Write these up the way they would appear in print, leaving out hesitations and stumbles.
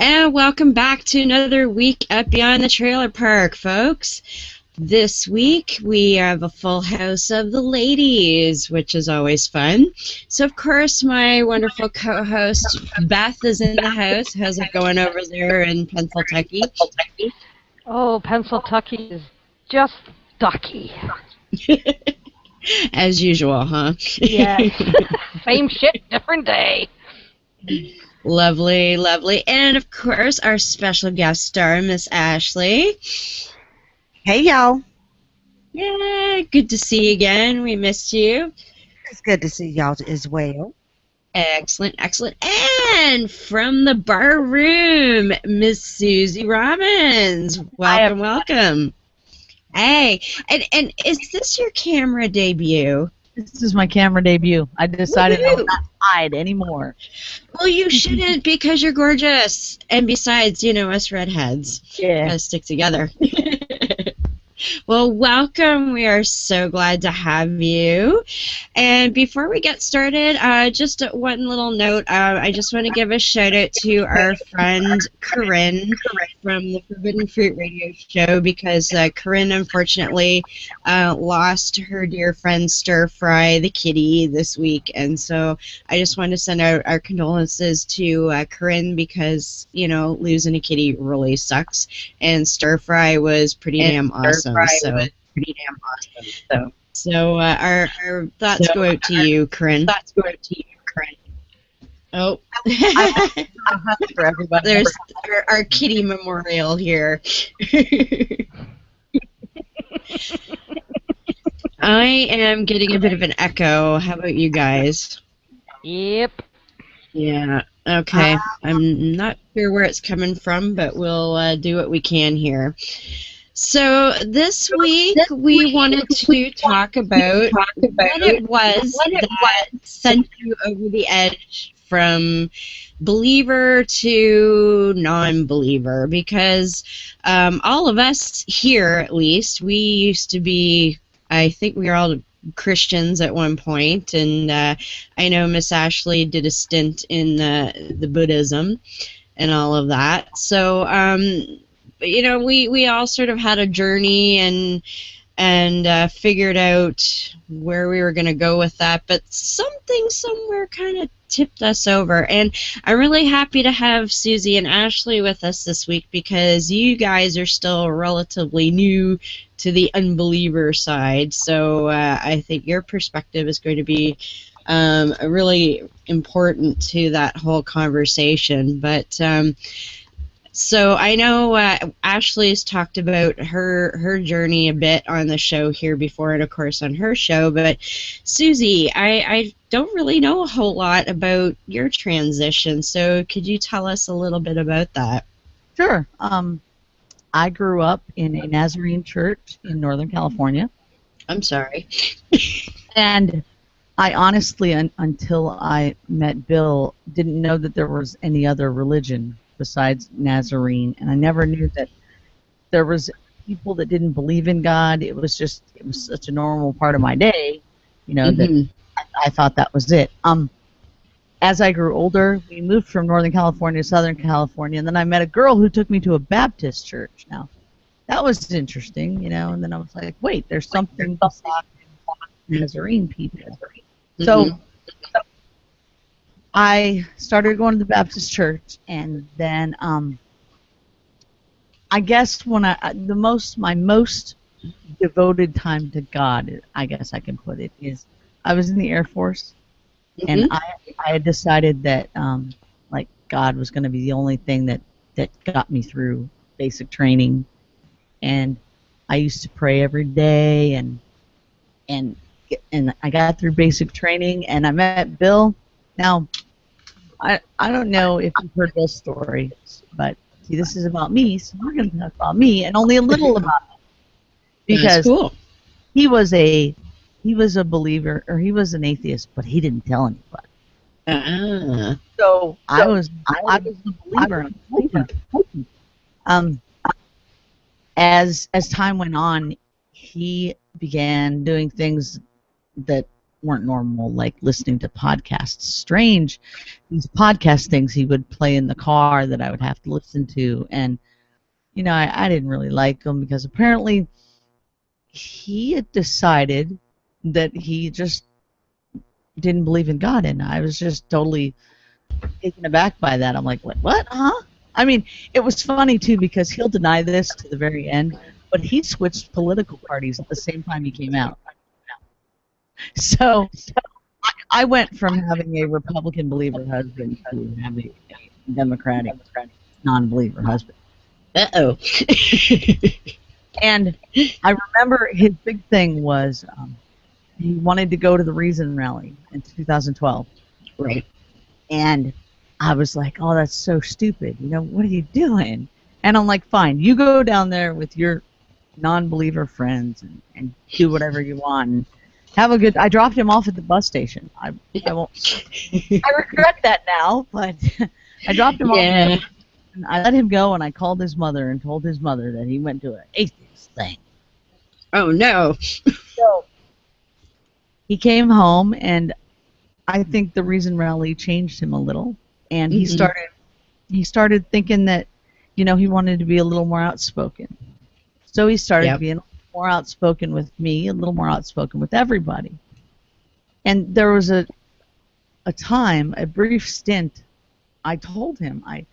And welcome back to another week at Beyond the Trailer Park, folks. This week we have a full house of the ladies, which is always fun. So, of course, my wonderful co-host Beth is in the house. How's it going over there in Pennsylvania? Oh, Pennsylvania is just ducky. As usual, huh? Yes. Same shit, different day. Lovely, lovely. And, of course, our special guest star, Miss Ashley. Hey, y'all. Yeah, good to see you again. We missed you. It's good to see y'all as well. Excellent, excellent. And from the bar room, Miss Suzy Robbins. Welcome, welcome. Hey, and is this your camera debut? This is my camera debut. I decided I would not hide anymore. Well, you shouldn't because you're gorgeous. And besides, you know, us redheads gotta stick together. Well, welcome. We are so glad to have you. And before we get started, just one little note. I just want to give a shout out to our friend Corinne from the Forbidden Fruit Radio Show because Corinne unfortunately lost her dear friend Stir Fry the kitty this week. And so I just want to send out our condolences to Corinne because, you know, losing a kitty really sucks. And Stir Fry was pretty damn awesome. So our thoughts go out to you, Corinne. Oh, For everybody. there's our kitty memorial here. I am getting a bit of an echo. How about you guys? Yep. Yeah. Okay. I'm not sure where it's coming from, but we'll do what we can here. So this week we wanted to talk about what it was that sent you over the edge from believer to non-believer, because all of us here, at least, we used to be, I think we were all Christians at one point, and I know Miss Ashley did a stint in the Buddhism and all of that. So you know, we all sort of had a journey and figured out where we were going to go with that, but something somewhere kind of tipped us over. And I'm really happy to have Suzy and Ashley with us this week because you guys are still relatively new to the unbeliever side. So I think your perspective is going to be really important to that whole conversation. But so I know Ashley's talked about her journey a bit on the show here before, and of course on her show. But Suzy, I don't really know a whole lot about your transition, so could you tell us a little bit about that? Sure. I grew up in a Nazarene church in Northern California. I'm sorry. And I honestly, until I met Bill, didn't know that there was any other religion besides Nazarene, and I never knew that there was people that didn't believe in God. It was such a normal part of my day, you know, that I thought that was it. As I grew older, we moved from Northern California to Southern California, and then I met a girl who took me to a Baptist church. Now, that was interesting, you know, and then I was like, wait, there's something about Nazarene people. So I started going to the Baptist church, and then I guess when my most devoted time to God, I guess I can put it, is I was in the Air Force, and I had decided that like God was going to be the only thing that got me through basic training, and I used to pray every day, and I got through basic training, and I met Bill. Now, I don't know if you've heard Bill's story, but see, this is about me, so we're going to talk about me and only a little about me. Because cool. he was a believer, or he was an atheist, but he didn't tell anybody. So I was a believer. As time went on, he began doing things that weren't normal, like listening to podcasts. Strange, these podcast things he would play in the car that I would have to listen to, and I didn't really like him because apparently he had decided that he just didn't believe in God, and I was just totally taken aback by that. I'm like, what? Huh? I mean, it was funny too because he'll deny this to the very end, but he switched political parties at the same time he came out. So I went from having a Republican believer husband to having a Democratic non-believer husband. Uh-oh. And I remember his big thing was he wanted to go to the Reason rally in 2012. Right. And I was like, oh, that's so stupid. What are you doing? And I'm like, fine, you go down there with your non-believer friends and do whatever you want. And have a good. I dropped him off at the bus station. I won't. I regret that now, but I dropped him off. And I let him go, and I called his mother and told his mother that he went to an atheist thing. Oh no. So he came home, and I think the Reason rally changed him a little, and he started thinking that, he wanted to be a little more outspoken. So he started being a little more outspoken with me, a little more outspoken with everybody. And there was a time, a brief stint, I told him, I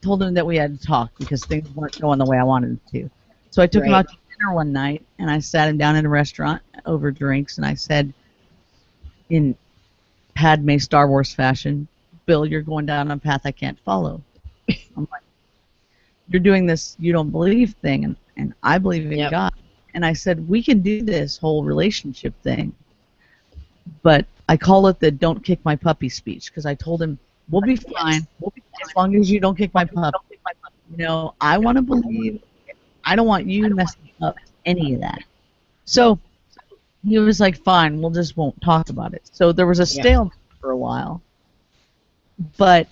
told him that we had to talk because things weren't going the way I wanted them to. So I took him out to dinner one night, and I sat him down in a restaurant over drinks, and I said, in Padme Star Wars fashion, Bill, you're going down a path I can't follow. I'm like, you're doing this you don't believe thing, and I believe in God. And I said, we can do this whole relationship thing, but I call it the don't kick my puppy speech, because I told him, we'll be fine as long as you don't kick my puppy. I want to believe. I don't want you messing up any of that. So he was like, fine, we'll just won't talk about it. So there was a stalemate for a while. But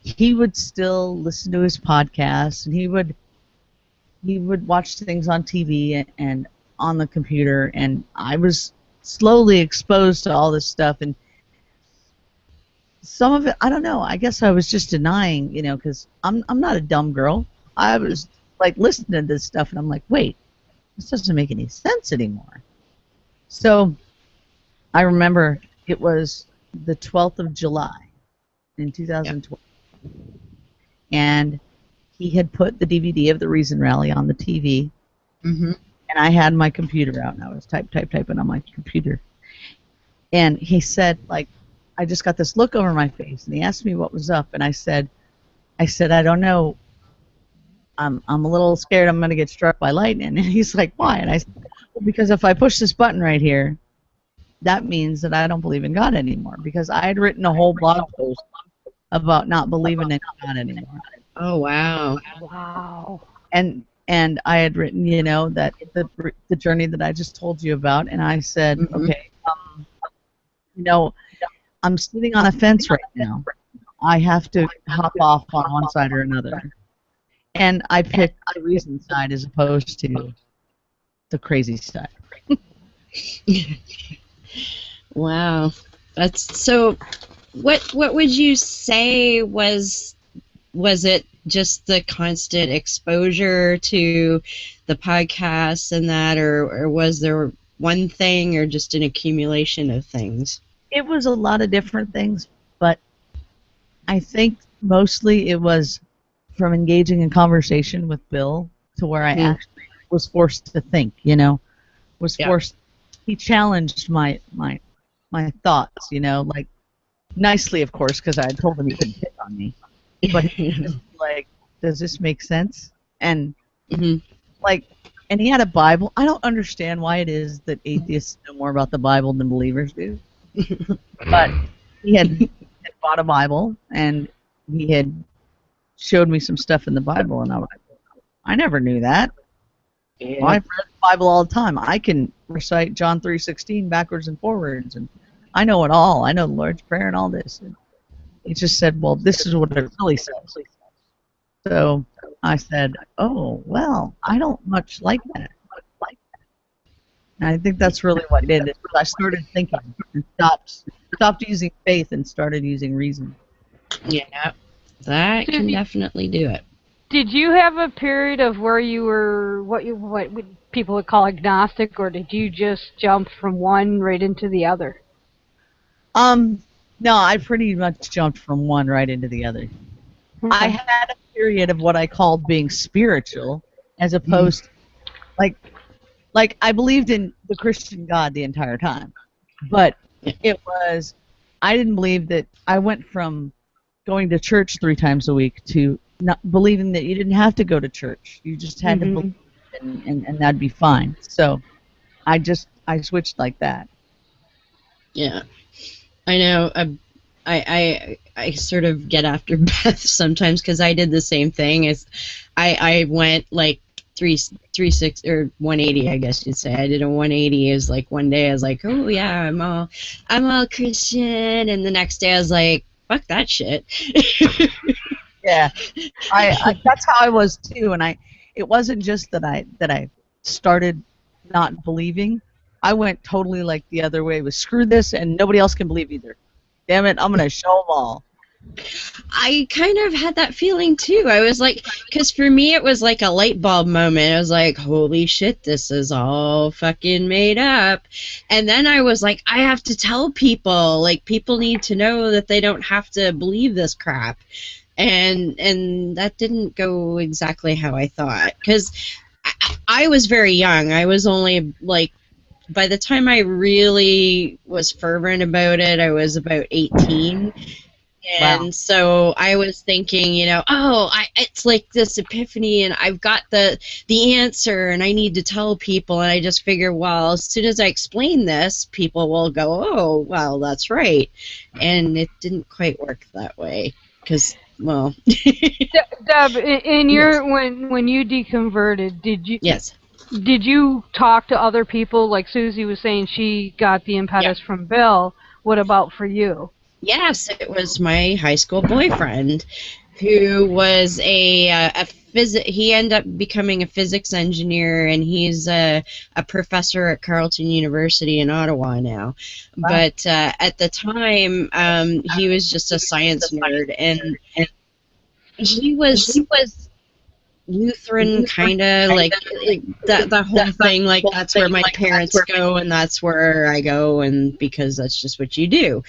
he would still listen to his podcasts, and he would watch things on TV and on the computer, and I was slowly exposed to all this stuff, and some of it, I don't know, I guess I was just denying, because I'm not a dumb girl. I was like listening to this stuff, and I'm like, wait, this doesn't make any sense anymore. So I remember it was the 12th of July in 2012, and he had put the DVD of the Reason Rally on the TV, and I had my computer out, and I was typing on my computer, and he said, like, I just got this look over my face, and he asked me what was up, and I said, I don't know. I'm a little scared I'm going to get struck by lightning. And he's like, why? And I said, well, because if I push this button right here, that means that I don't believe in God anymore, because I had written a whole blog post about not believing in God anymore. Oh, wow. Wow. And I had written, that the journey that I just told you about, and I said, okay, I'm sitting on a fence right now. I have to hop off on one side or another. And I picked the reason side as opposed to the crazy side. Wow. That's so. What would you say was it just the constant exposure to the podcasts and that, or was there one thing, or just an accumulation of things? It was a lot of different things, but I think mostly it was from engaging in conversation with Bill to where I actually was forced to think, was forced. He challenged my thoughts, like nicely, of course, because I had told him he couldn't pick on me. But he was like, does this make sense? And and he had a Bible. I don't understand why it is that atheists know more about the Bible than believers do. But he had bought a Bible, and he had showed me some stuff in the Bible, and I was like, I never knew that. Yeah. Well, I've read the Bible all the time. I can recite John 3:16 backwards and forwards, and I know it all. I know the Lord's Prayer and all this. And he just said, well, this is what it really says. So I said, oh, well, I don't much like that. And I think that's really what it did. I started thinking and stopped using faith and started using reason. Yeah, that can Suzy, definitely do it. did you have a period of where you were what people would call agnostic, or did you just jump from one right into the other? No, I pretty much jumped from one right into the other. I had a period of what I called being spiritual, as opposed to, like I believed in the Christian God the entire time, but I didn't believe that. I went from going to church 3 times a week to not believing that you didn't have to go to church. You just had to believe, and that'd be fine. So I switched like that. Yeah, I know. I sort of get after Beth sometimes because I did the same thing. I went like 360 or 180, I guess you'd say. I did a 180. It was like one day I was like, oh yeah, I'm all Christian, and the next day I was like, fuck that shit. Yeah, I that's how I was too, and it wasn't just that I started not believing. I went totally like the other way. It was screw this, and nobody else can believe either. Damn it, I'm gonna show them all. I kind of had that feeling too. I was like, because for me it was like a light bulb moment. I was like, holy shit, this is all fucking made up. And then I was like, I have to tell people. Like, people need to know that they don't have to believe this crap. And that didn't go exactly how I thought. Because I was very young. I was only like, by the time I really was fervent about it, I was about 18. And Wow. so I was thinking, it's like this epiphany, and I've got the answer, and I need to tell people. And I just figure, well, as soon as I explain this, people will go, oh, well, that's right. And it didn't quite work that way because, well. Deb, in Yes. when you deconverted, Yes. did you talk to other people? Like Suzy was saying, she got the impetus from Bill. What about for you? Yes, it was my high school boyfriend, who was he ended up becoming a physics engineer, and he's a professor at Carleton University in Ottawa now. Wow. But at the time, he was just a science nerd, and he was Lutheran, kind of like the whole thing. Like, that's where my parents go, and that's where I go, and because that's just what you do.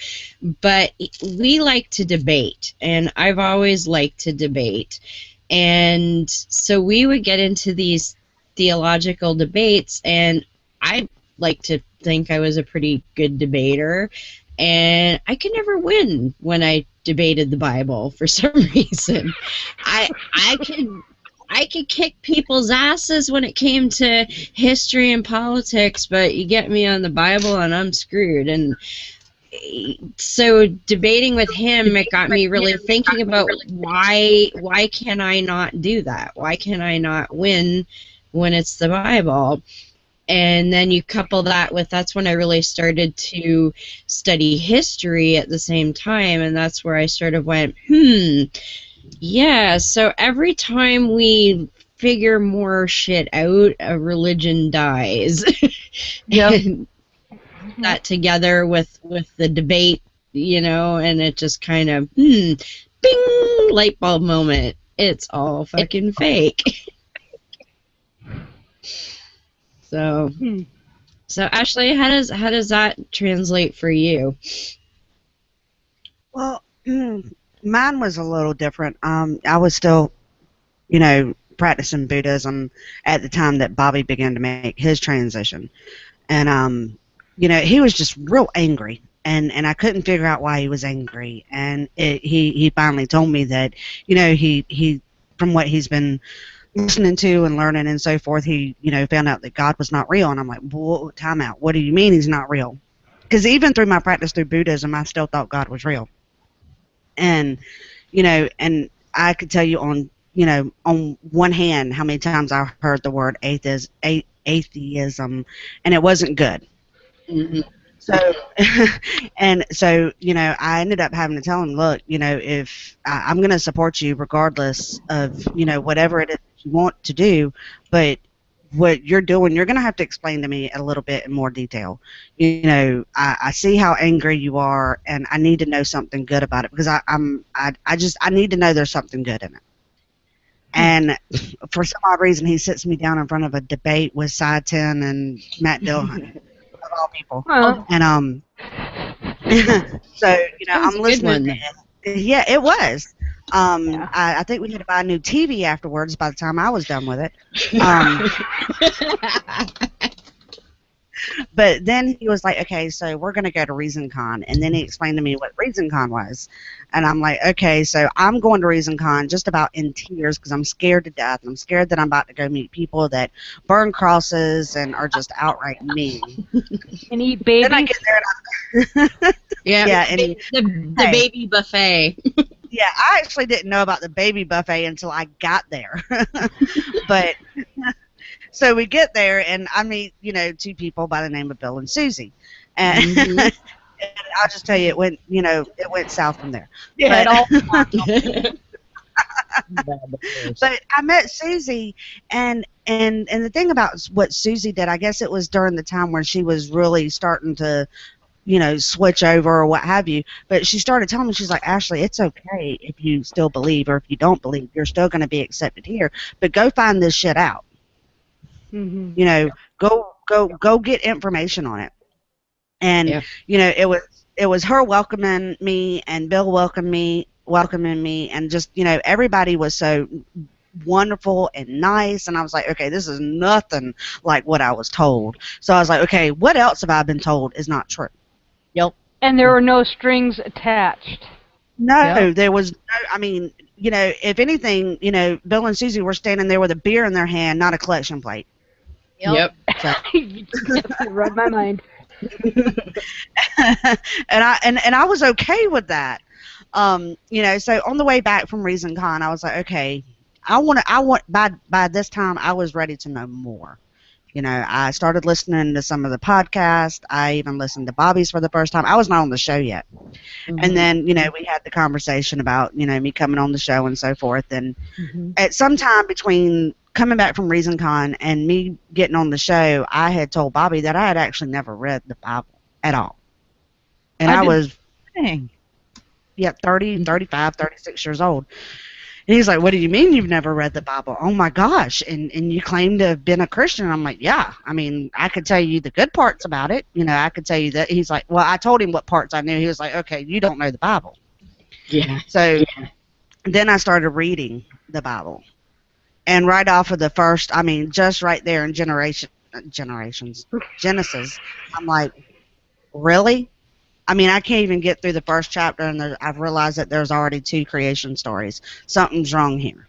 But we like to debate, and I've always liked to debate, and so we would get into these theological debates, and I like to think I was a pretty good debater, and I could never win when I debated the Bible for some reason. I could kick people's asses when it came to history and politics, but you get me on the Bible and I'm screwed. And so debating with him, it got me really thinking about why can I not do that? Why can I not win when it's the Bible? And then you couple that with, that's when I really started to study history at the same time, and that's where I sort of went, yeah, so every time we figure more shit out, a religion dies. Yep. And that together with the debate, and it just kind of, bing, light bulb moment. It's all fucking fake. So Ashley, how does that translate for you? Well, mine was a little different. I was still, practicing Buddhism at the time that Bobby began to make his transition. And, he was just real angry. And I couldn't figure out why he was angry. And he finally told me that, he from what he's been listening to and learning and so forth, he, found out that God was not real. And I'm like, whoa, time out. What do you mean he's not real? Because even through my practice through Buddhism, I still thought God was real. And, and I could tell you on one hand how many times I heard the word atheism, and it wasn't good. Mm-hmm. So, I ended up having to tell him, look, if I'm going to support you regardless of, whatever it is you want to do, but what you're doing, you're going to have to explain to me a little bit in more detail. You know, I see how angry you are, and I need to know something good about it, because I need to know there's something good in it. And for some odd reason, he sits me down in front of a debate with Cy 10 and Matt Dillon, of all people. Well, And so, you know, That was I'm a good listening. one. Yeah, it was. Yeah. I think we had to buy a new TV afterwards by the time I was done with it. Um, But then he was like, okay, so we're going to go to ReasonCon. And then he explained to me what ReasonCon was. And I'm like, okay, so I'm going to ReasonCon just about in tears because I'm scared to death. I'm scared that I'm about to go meet people that burn crosses and are just outright mean. And eat Then I babies. get there and Yeah, and the hey. baby buffet. yeah, I actually didn't know about the baby buffet until I got there. But so we get there, and I meet, you know, two people by the name of Bill and Suzy. And, Mhm. and I'll just tell you, it went south from there. Yeah, But- it all. But I met Suzy, and the thing about what Suzy did, I guess it was during the time when she was really starting to, you know, switch over or what have you. But she started telling me, she's like, Ashley, it's okay if you still believe, or if you don't believe, you're still going to be accepted here. But go find this shit out. Mhm. You know, go get information on it. And Yeah. you know, it was her welcoming me, and Bill welcoming me, and just, you know, everybody was so wonderful and nice, and I was like, okay, this is nothing like what I was told. So I was like, okay, what else have I been told is not true? Yep. And there were no strings attached. No, Yeah. there was no, I mean, you know, if anything, you know, Bill and Suzy were standing there with a beer in their hand, not a collection plate. Yep. You definitely read my mind. and I was okay with that. You know, so on the way back from ReasonCon, I was like, okay, by this time I was ready to know more. You know, I started listening to some of the podcasts. I even listened to Bobby's for the first time. I was not on the show yet. And then, you know, we had the conversation about, you know, me coming on the show and so forth. And at some time between coming back from ReasonCon and me getting on the show, I had told Bobby that I had actually never read the Bible at all. And I was, Dang. 30, 35, 36 years old. And he's like, what do you mean you've never read the Bible? Oh, my gosh. And you claim to have been a Christian. I'm like, yeah. I mean, I could tell you the good parts about it. You know, I could tell you that. He's like, well, I told him what parts I knew. He was like, okay, you don't know the Bible. Yeah. So then I started reading the Bible. And right off of the first, I mean, just right there in Genesis, I'm like, really? I mean, I can't even get through the first chapter, and I've realized that there's already 2 creation stories. Something's wrong here.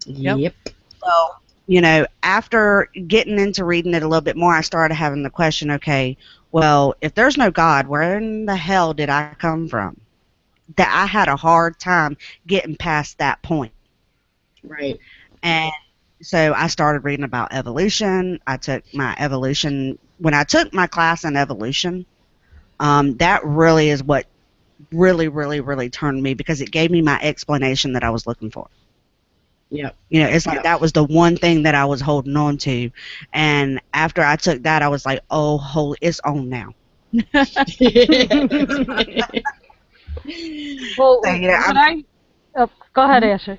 Yep. Well, you know, after getting into reading it a little bit more, I started having the question, okay, well, if there's no God, where in the hell did I come from? That I had a hard time getting past that point. Right. And so I started reading about evolution. I took my evolution, when I took my class in evolution, that really is what really turned me, because it gave me my explanation that I was looking for. Yep. You know, it's like that was the one thing that I was holding on to. And after I took that, I was like, oh, holy, it's on now. Well, So, yeah, go ahead, Ashley.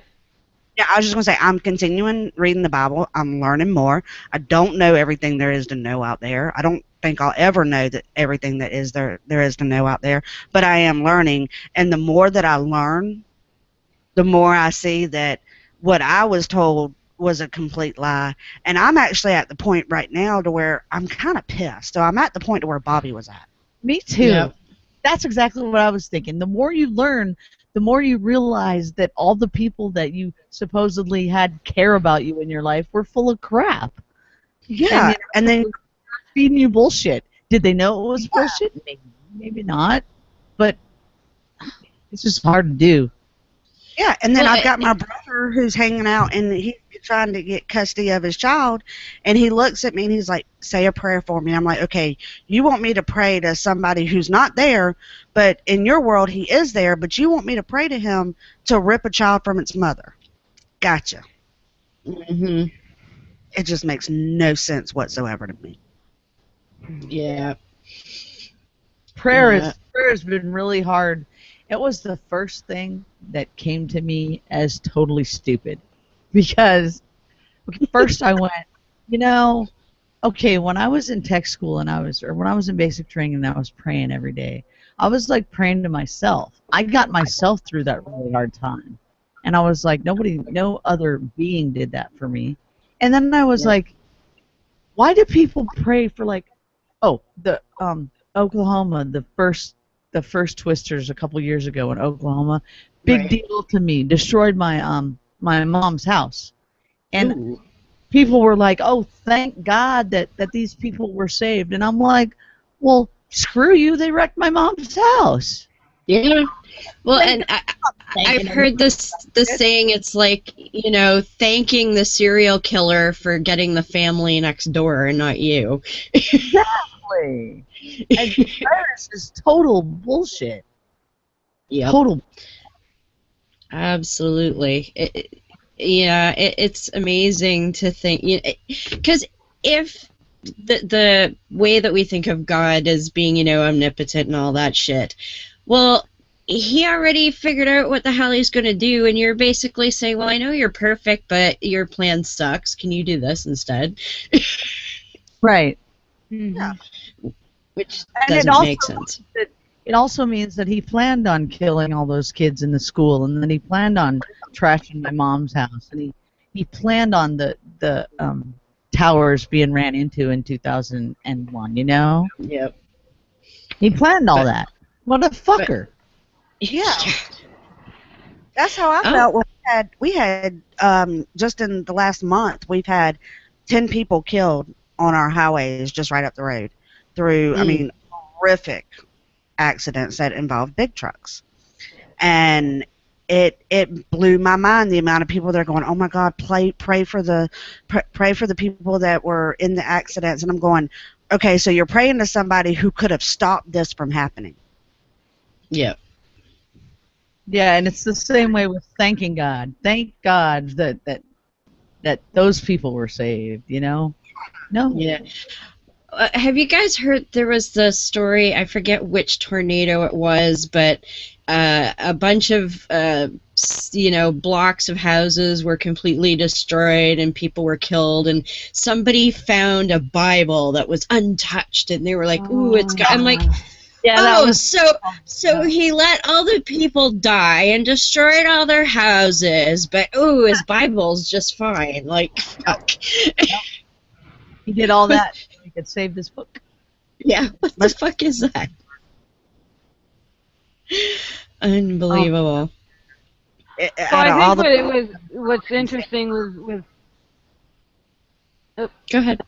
Yeah, I was just going to say, I'm continuing reading the Bible. I'm learning more. I don't know everything there is to know out there. I don't think I'll ever know that everything that is there is to know out there. But I am learning. And the more that I learn, the more I see that what I was told was a complete lie. And I'm actually at the point right now to where I'm kind of pissed. So I'm at the point to where Bobby was at. Me too. Yep. That's exactly what I was thinking. The more you learn, the more you realize that all the people that you supposedly had care about you in your life were full of crap. Yeah. And then feeding you bullshit. Did they know it was bullshit? Maybe not. But it's just hard to do. yeah, and then Well, I've got my brother who's hanging out, and he's trying to get custody of his child, and he looks at me and he's like, say a prayer for me. I'm like, okay, you want me to pray to somebody who's not there, but in your world he is there, but you want me to pray to him to rip a child from its mother. Gotcha. Mm-hmm. it just makes no sense whatsoever to me. Yeah. Prayer has been really hard. It was the first thing that came to me as totally stupid, because first I went, okay, when I was in tech school and when I was in basic training and I was praying every day, I was like praying to myself. I got myself through that really hard time, and I was like, no other being did that for me. And then I was like, why do people pray for the Oklahoma, the first twisters a couple years ago in Oklahoma, big deal to me, destroyed my my mom's house, and Ooh. people were like, oh, thank God that these people were saved, and I'm like, well, screw you, they wrecked my mom's house. Yeah. Well, and I've heard the saying, it's like, thanking the serial killer for getting the family next door and not you. Exactly. And virus is total bullshit. Yep. Total. Absolutely. It's amazing to think, because if the way that we think of God as being, omnipotent and all that shit, well, he already figured out what the hell he's going to do, and you're basically saying, well, I know you're perfect, but your plan sucks. Can you do this instead? Right. Yeah. Which doesn't make sense. It also means that he planned on killing all those kids in the school, and then he planned on trashing my mom's house, and he planned on the towers being ran into in 2001, Yep. He planned all that. What a fucker. Yeah. That's how I felt when we had just in the last month, we've had 10 people killed on our highways just right up the road through, horrific accidents that involve big trucks. And it blew my mind, the amount of people that are going, oh my God, pray for the people that were in the accidents. And I'm going, okay, so you're praying to somebody who could have stopped this from happening. Yeah. Yeah, and it's the same way with thanking God. Thank God that those people were saved, No. Yeah. Have you guys heard there was the story, I forget which tornado it was, but a bunch of, blocks of houses were completely destroyed and people were killed, and somebody found a Bible that was untouched, and they were like, ooh, it's got... I'm like... Yeah, so he let all the people die and destroyed all their houses, but his Bible's just fine. Like, fuck. He did all that so he could save this book. Yeah, what the fuck is that? Unbelievable. So I think what's interesting with go ahead.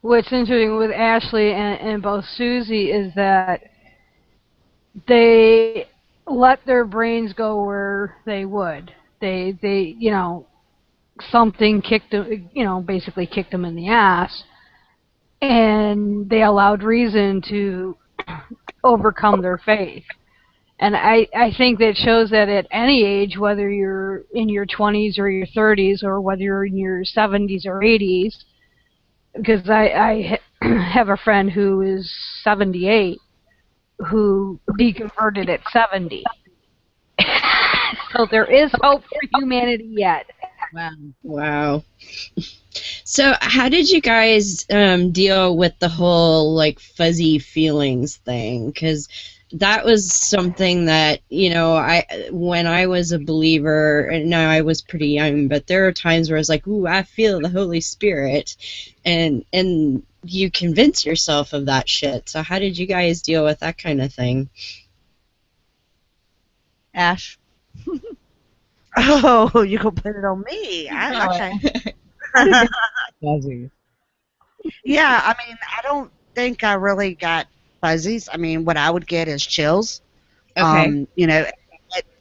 What's interesting with Ashley and both Suzy is that they let their brains go where they would. They something kicked them, basically kicked them in the ass, and they allowed reason to overcome their faith. And I think that shows that at any age, whether you're in your 20s or your 30s, or whether you're in your 70s or 80s, because I have a friend who is 78 who deconverted at 70. So there is hope for humanity yet. Wow. So how did you guys deal with the whole fuzzy feelings thing? Because that was something that, when I was a believer, and now I was pretty young, but there are times where I was like, ooh, I feel the Holy Spirit, and you convince yourself of that shit. So how did you guys deal with that kind of thing? Ash? Oh, you can put it on me. Okay. Yeah, I don't think I really got fuzzies. What I would get is chills. Okay.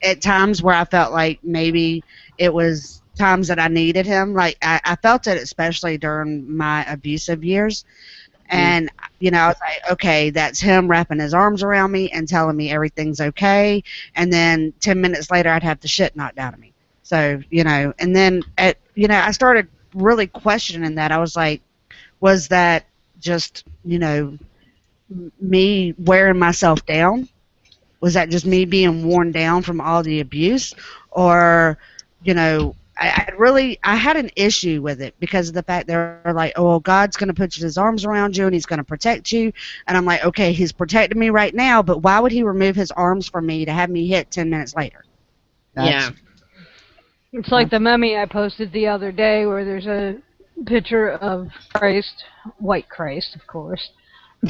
At times where I felt like maybe it was times that I needed him. Like I felt it especially during my abusive years. And, I was like, okay, that's him wrapping his arms around me and telling me everything's okay. And then 10 minutes later, I'd have the shit knocked out of me. So, and then, I started really questioning that. I was like, was that just, you know, me wearing myself down? Was that just me being worn down from all the abuse? Or, you know, I had an issue with it because of the fact they're like, oh, well, God's going to put his arms around you and he's going to protect you. And I'm like, okay, he's protecting me right now, but why would he remove his arms from me to have me hit 10 minutes later? Yeah. It's like the meme I posted the other day where there's a picture of Christ, white Christ, of course,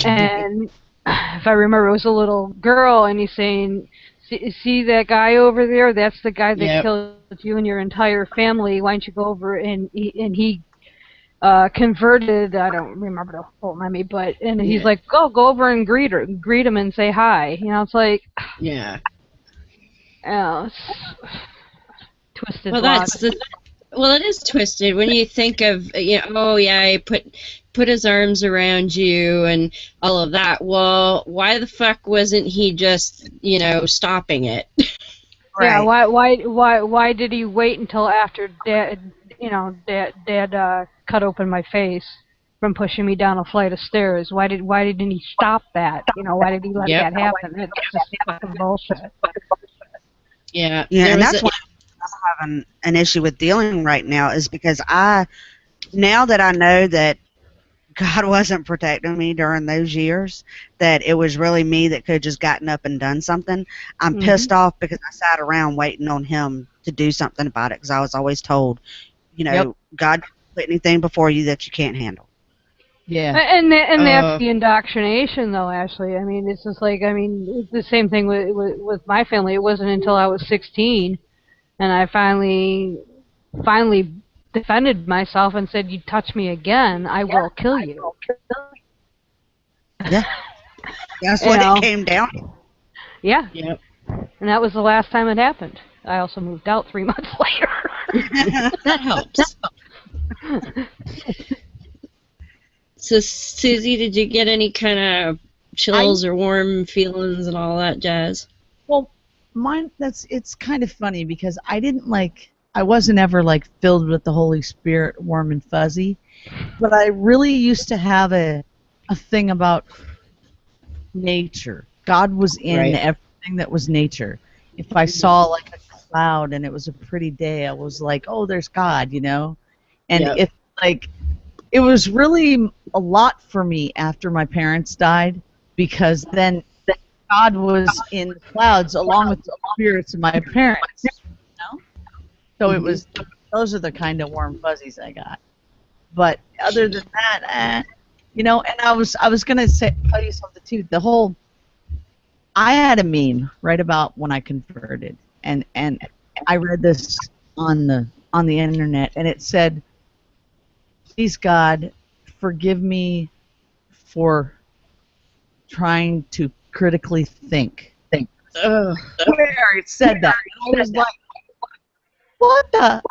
and if I remember, it was a little girl, and he's saying, see that guy over there? That's the guy that killed you and your entire family. Why don't you go over and he converted, I don't remember the whole meme, but, and he's like, go over and greet him and say hi. You know, it's like, it's twisted. Well, it is twisted when you think of, you know, oh yeah, he put his arms around you and all of that. Well, why the fuck wasn't he just, you know, stopping it? Right. Yeah. Why did he wait until after Dad, you know, Dad cut open my face from pushing me down a flight of stairs? Why didn't he stop that? You know, why did he let that happen? It's just fucking bullshit. Yeah. And that's why I'm having an issue with dealing right now, is because now that I know that God wasn't protecting me during those years, that it was really me that could have just gotten up and done something, I'm pissed off because I sat around waiting on him to do something about it, because I was always told, you know, God doesn't put anything before you that you can't handle. Yeah. And that's the indoctrination, though, Ashley. I mean, it's just like, I mean, it's the same thing with my family. It wasn't until I was 16 and I finally defended myself and said, you touch me again, I will kill you. Yeah. That's what it came down to. Yeah. Yep. And that was the last time it happened. I also moved out 3 months later. That helps. So, Susie, did you get any kind of chills or warm feelings and all that jazz? Well, it's kind of funny because I wasn't ever like filled with the Holy Spirit, warm and fuzzy, but I really used to have a thing about nature. God was in everything that was nature. If I saw like a cloud and it was a pretty day, I was like, oh, there's God, you know? And it was really a lot for me after my parents died, because then God was in the clouds along with the spirits of my parents, you know? So it was, those are the kind of warm fuzzies I got. But other than that, you know, and I was gonna tell you something too. I had a meme right about when I converted, and I read this on the internet, and it said, "Please God, forgive me for trying to critically think." Where it said that, I was like, what the?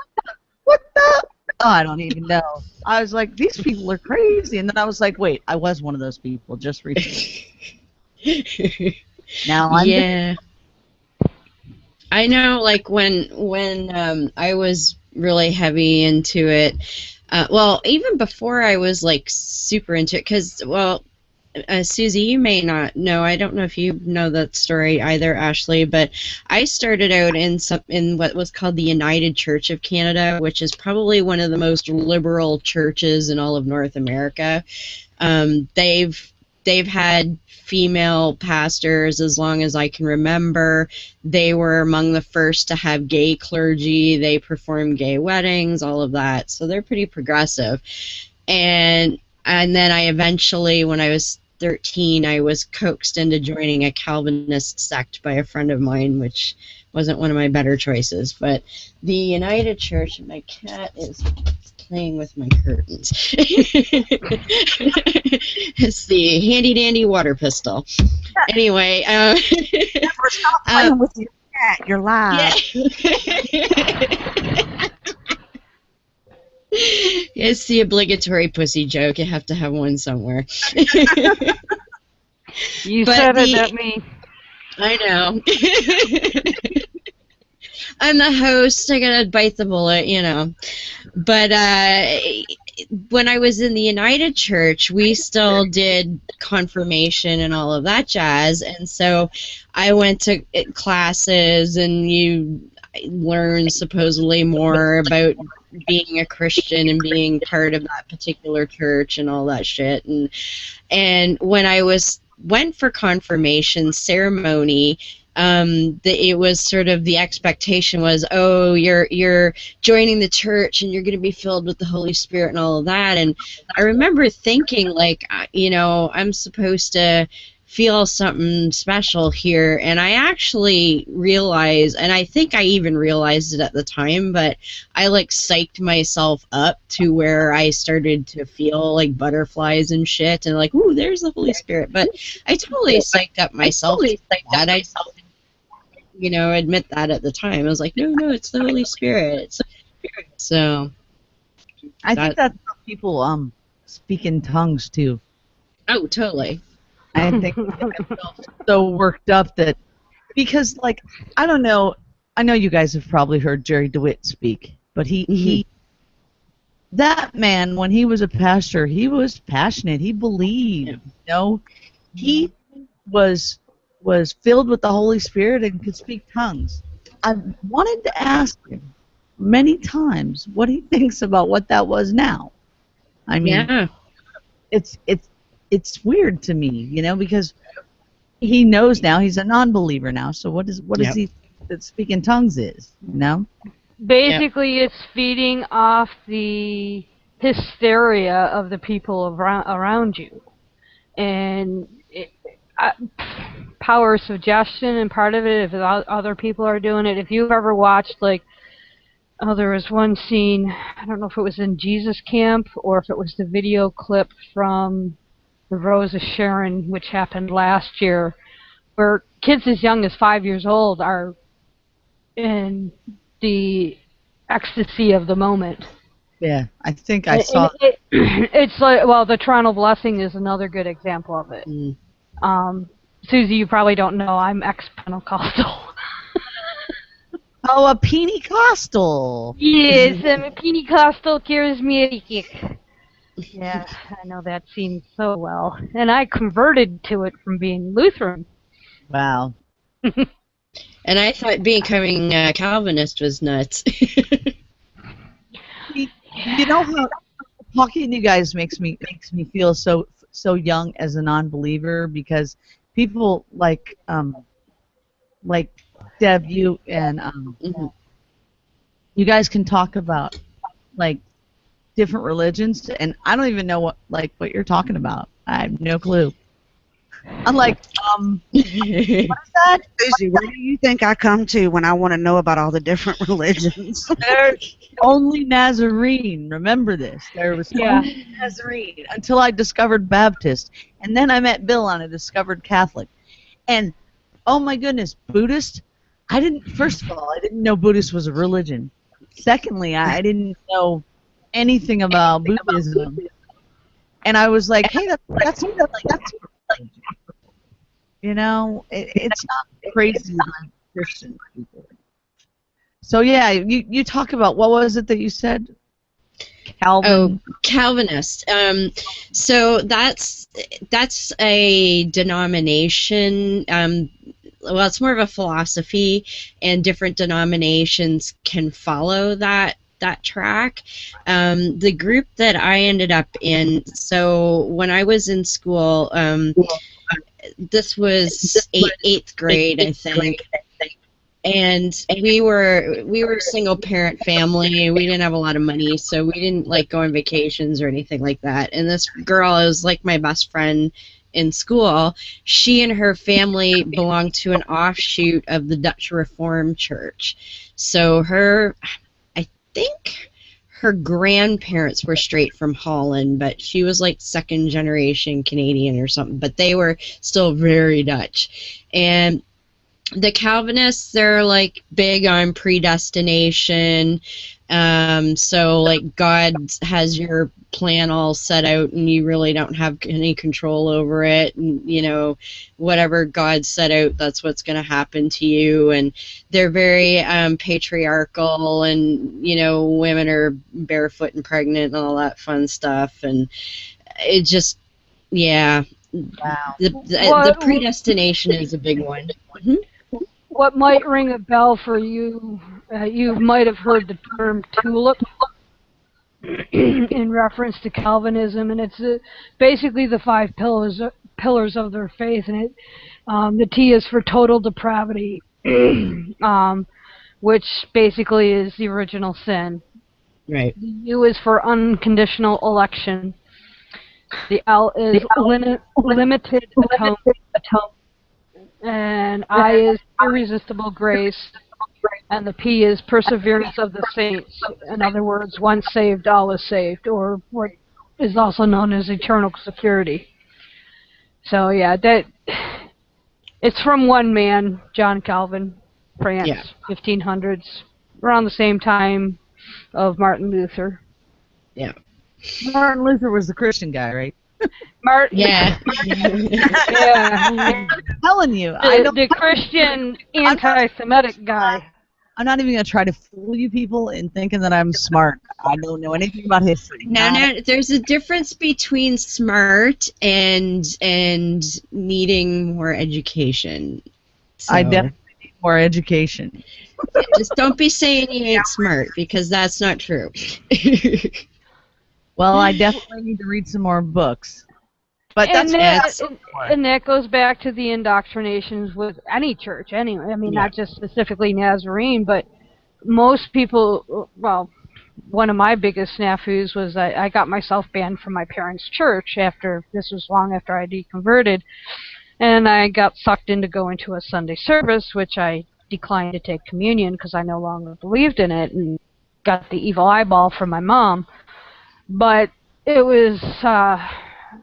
Oh, I don't even know. I was like, these people are crazy. And then I was like, wait, I was one of those people just recently. Now I'm I know, like when I was really heavy into it, well, even before I was like super into it, because, well, Susie, you may not know. I don't know if you know that story either, Ashley. But I started out in what was called the United Church of Canada, which is probably one of the most liberal churches in all of North America. They've had female pastors as long as I can remember. They were among the first to have gay clergy. They perform gay weddings, all of that. So they're pretty progressive. And then I eventually, when I was 13, I was coaxed into joining a Calvinist sect by a friend of mine, which wasn't one of my better choices. But the United Church, and my cat is playing with my curtains. It's the handy-dandy water pistol. Anyway. Stop playing with your cat. You're live. Yeah. It's the obligatory pussy joke. You have to have one somewhere. You said it, not me. I know. I'm the host. I gotta bite the bullet, you know. But when I was in the United Church, we still did confirmation and all of that jazz, and so I went to classes, and you learn supposedly more about being a Christian and being part of that particular church and all that shit. And when I went for confirmation ceremony, it was sort of the expectation was, oh, you're joining the church and you're going to be filled with the Holy Spirit and all of that. And I remember thinking, like, I'm supposed to feel something special here. And I actually realized, and I think I even realized it at the time, but I like psyched myself up to where I started to feel like butterflies and shit, and like, ooh, there's the Holy Spirit. But I totally psyched up myself. I admit that at the time. I was like, no, it's the Holy Spirit. So I think that's how people speak in tongues too. Oh, totally. I think I felt so worked up that, because, like, I don't know, I know you guys have probably heard Jerry DeWitt speak, but that man, when he was a pastor, he was passionate. He believed, he was filled with the Holy Spirit and could speak tongues. I wanted to ask him many times what he thinks about what that was now. I mean, yeah. It's weird to me, because he knows now, he's a non-believer now. So what does he think that speaking tongues is? Basically, it's feeding off the hysteria of the people around you, and power of suggestion. And part of it, if other people are doing it, if you've ever watched, like, there was one scene, I don't know if it was in Jesus Camp or if it was the video clip from the Rose of Sharon, which happened last year, where kids as young as 5 years old are in the ecstasy of the moment. Yeah, I think I saw it's like, well, the Toronto Blessing is another good example of it. Suzy, you probably don't know, I'm ex-Pentecostal. Oh, a Pentecostal. Yes, I'm a Pentecostal charismatic. Yeah, I know that scene so well. And I converted to it from being Lutheran. Wow. And I thought becoming Calvinist was nuts. You know how talking to you guys makes me feel so young as a non-believer, because people like Deb, you and you guys can talk about, like, different religions, and I don't even know what you're talking about. I have no clue. I'm like, what is that? Suzy, where do you think I come to when I want to know about all the different religions? There's only Nazarene. Remember this. There was only Nazarene until I discovered Baptist, and then I met Bill and I discovered Catholic. And oh my goodness, Buddhist. First of all, I didn't know Buddhist was a religion. Secondly, I didn't know anything about Buddhism. And I was like, hey, that's it's not crazy like Christian people. So yeah, you talk about, what was it that you said? Calvin. Oh, Calvinist. So that's a denomination. Well, it's more of a philosophy, and different denominations can follow that track. The group that I ended up in, so when I was in school, this was eighth grade, I think. And we were a single parent family. We didn't have a lot of money, so we didn't like go on vacations or anything like that. And this girl was like my best friend in school. She and her family belonged to an offshoot of the Dutch Reformed Church. So I think her grandparents were straight from Holland, but she was like second generation Canadian or something. But they were still very Dutch. And the Calvinists, they're like big on predestination. So like God has your plan all set out and you really don't have any control over it. And, you know, whatever God set out, that's what's going to happen to you. And they're very patriarchal, and, you know, women are barefoot and pregnant and all that fun stuff. And it just, yeah, Wow. the predestination is a big one. Mm-hmm. What might ring a bell for you, you might have heard the term tulip in reference to Calvinism, and it's basically the 5 pillars of their faith, and the T is for total depravity, which basically is the original sin. Right. The U is for unconditional election. The L is limited atonement. And I is irresistible grace, and the P is perseverance of the saints. In other words, once saved, all is saved, or what is also known as eternal security. So yeah, that it's from one man, John Calvin, France, 1500s, around the same time of Martin Luther. Yeah. Martin Luther was the Christian guy, right? Yeah. Yeah. I'm telling you, The Christian anti-Semitic guy. I'm not even going to try to fool you people in thinking that I'm smart. I don't know anything about history. No, there's a difference between smart and needing more education. So, I definitely need more education. just don't be saying you ain't smart, because that's not true. Well, I definitely need to read some more books. But And that goes back to the indoctrinations with any church, anyway. I mean, not just specifically Nazarene, but most people, well, one of my biggest snafus was I got myself banned from my parents' church this was long after I deconverted, and I got sucked into going to a Sunday service, which I declined to take communion because I no longer believed in it, and got the evil eyeball from my mom. But it was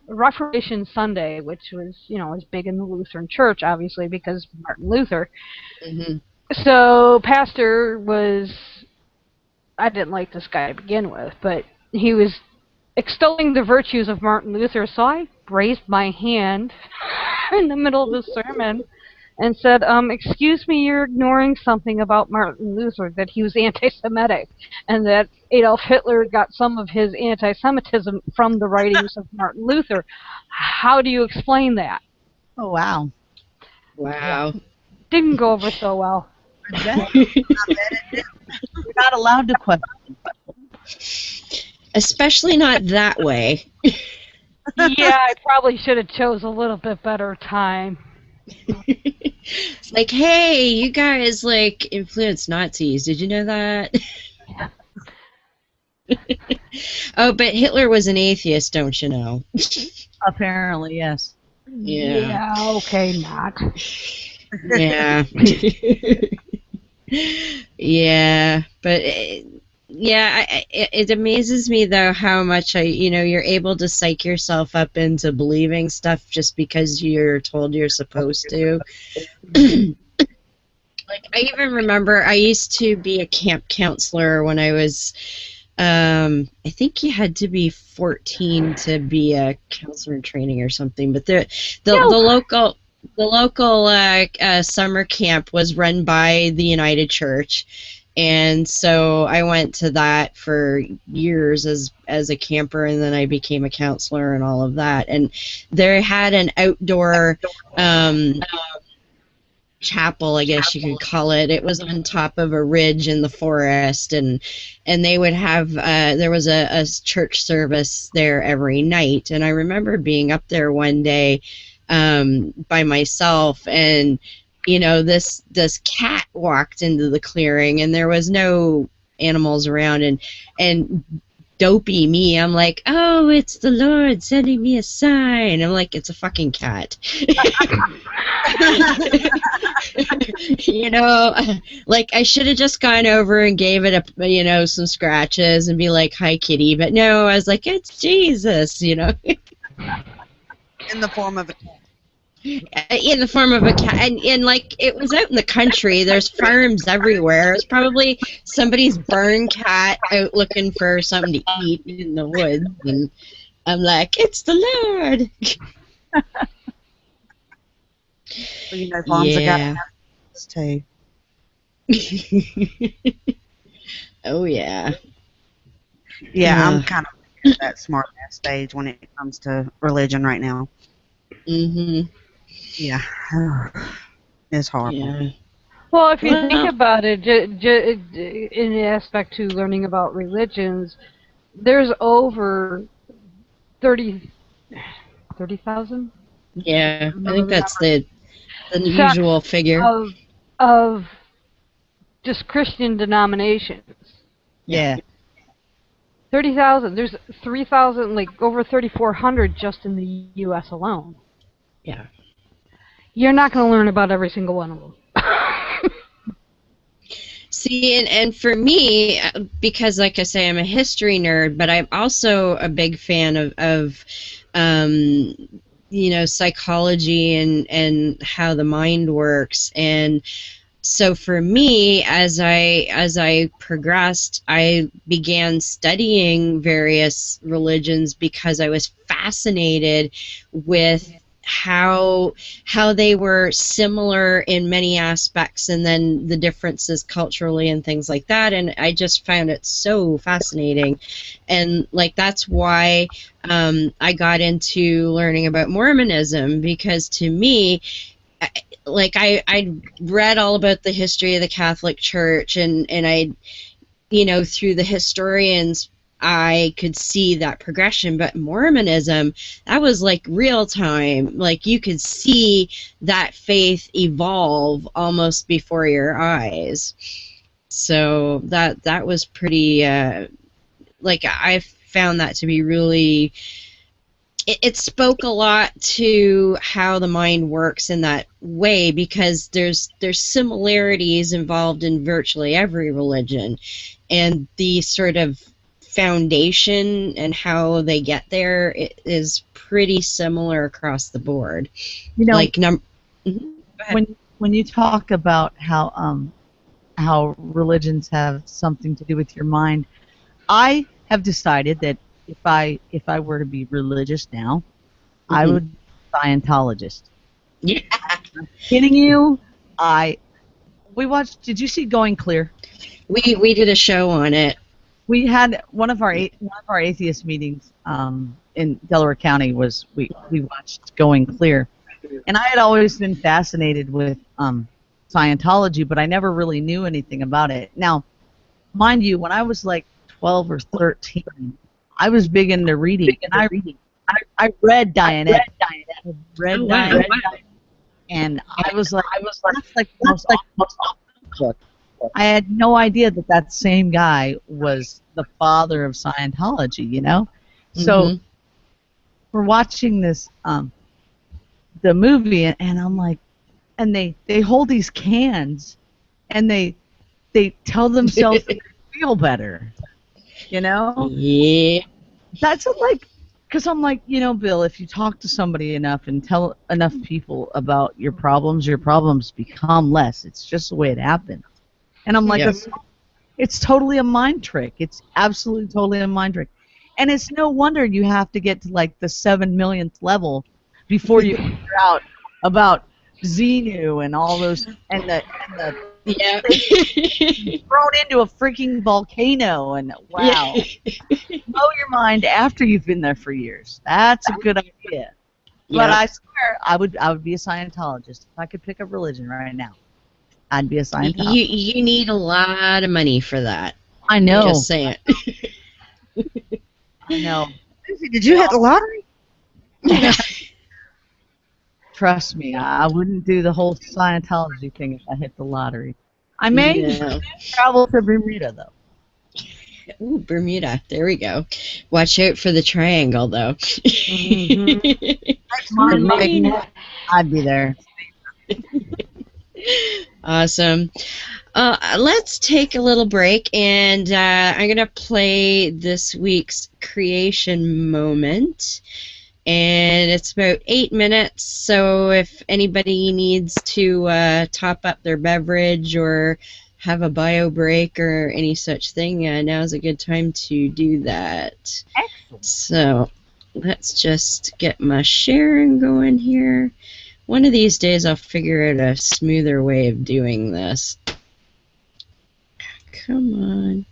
Reformation Sunday, which was, was big in the Lutheran Church, obviously, because Martin Luther. Mm-hmm. So, pastor I didn't like this guy to begin with, but he was extolling the virtues of Martin Luther, so I raised my hand in the middle of the sermon and said, excuse me, you're ignoring something about Martin Luther, that he was anti-Semitic, and that Adolf Hitler got some of his anti-Semitism from the writings of Martin Luther. How do you explain that? Oh, wow. Wow. Didn't go over so well. You're not allowed to question. Especially not that way. Yeah, I probably should have chose a little bit better time. It's like, hey, you guys influenced Nazis. Did you know that? Oh, but Hitler was an atheist, don't you know? Apparently, yes. Yeah. Okay, not. Yeah. Yeah, but it amazes me though how much you're able to psych yourself up into believing stuff just because you're told you're supposed to. Like, I even remember I used to be a camp counselor when I was I think you had to be 14 to be a counselor in training or something, but the local summer camp was run by the United Church, and so I went to that for years as a camper, and then I became a counselor and all of that. And they had an outdoor chapel, I guess you could call it. It was on top of a ridge in the forest, and they would have there was a church service there every night. And I remember being up there one day by myself, and this cat walked into the clearing, and there was no animals around, and dopey me, I'm like, oh, it's the Lord sending me a sign. I'm like, it's a fucking cat. Like, I should have just gone over and gave it some scratches and be like, hi, kitty. But no, I was like, it's Jesus, In the form of a cat. In the form of a cat, and like it was out in the country. There's farms everywhere. It's probably somebody's barn cat out looking for something to eat in the woods, and I'm like, it's the Lord. Well, you know, farms are Yeah. got too. Oh yeah. Yeah, I'm kind of at that smart ass stage when it comes to religion right now. Mhm. Yeah, it's horrible. Yeah. Well, if you Well- think about it, in the aspect to learning about religions, there's over 30,000 Yeah. I think that's the usual figure. of just Christian denominations. Yeah. 30,000. There's 3,000, like over 3,400 just in the U.S. alone. Yeah. You're not going to learn about every single one of them. See, and for me, because like I say, I'm a history nerd, but I'm also a big fan of you know, psychology and how the mind works. And so for me, as I progressed, I began studying various religions because I was fascinated with how they were similar in many aspects, and then the differences culturally and things like that. And I just found it so fascinating, and like that's why I got into learning about Mormonism, because to me, like I read all about the history of the Catholic Church, and I, you know, through the historians, I could see that progression. But Mormonism, that was like real time. Like you could see that faith evolve almost before your eyes. So that was pretty, like I found that to be really, it spoke a lot to how the mind works in that way, because there's similarities involved in virtually every religion, and the sort of foundation and how they get there is pretty similar across the board. You know, Like Go ahead. when you talk about how religions have something to do with your mind, I have decided that if I were to be religious now, I Mhm. would be a Scientologist. Yeah. I'm kidding you. We watched. Did you see Going Clear? We did a show on it. We had one of our atheist meetings in Delaware County. Was we watched Going Clear, and I had always been fascinated with Scientology, but I never really knew anything about it. Now, mind you, when I was like 12 or 13, I was big into reading, and I read Dianette. I read Oh, wow. Dianette, and I was like, that's like the most awesome book. I had no idea that same guy was the father of Scientology, you know? So Mhm. we're watching this, the movie, and I'm like, and they hold these cans, and they tell themselves they feel better, you know? Yeah. That's like, because I'm like, you know, Bill, if you talk to somebody enough and tell enough people about your problems become less. It's just the way it happens. And I'm like, Yep. it's totally a mind trick. It's absolutely totally a mind trick. And it's no wonder you have to get to like the 7 millionth level before you figure out about Xenu and all those, and the Yeah. thrown into a freaking volcano, and wow. Blow your mind after you've been there for years. That's a good idea. But Yep. I swear I would be a Scientologist. If I could pick a religion right now, I'd be a Scientologist. You need a lot of money for that. I know. Just saying. I know. Suzy, did you hit the lottery? Trust me, I wouldn't do the whole Scientology thing if I hit the lottery. I may No. travel to Bermuda, though. Ooh, Bermuda. There we go. Watch out for the triangle, though. I'd be there. Awesome. Let's take a little break, and I'm going to play this week's creation moment. and it's about 8 minutes. So if anybody needs to top up their beverage or have a bio break or any such thing, now's a good time to do that. Excellent. So let's just get my sharing going here. One of these days I'll figure out a smoother way of doing this. Come on.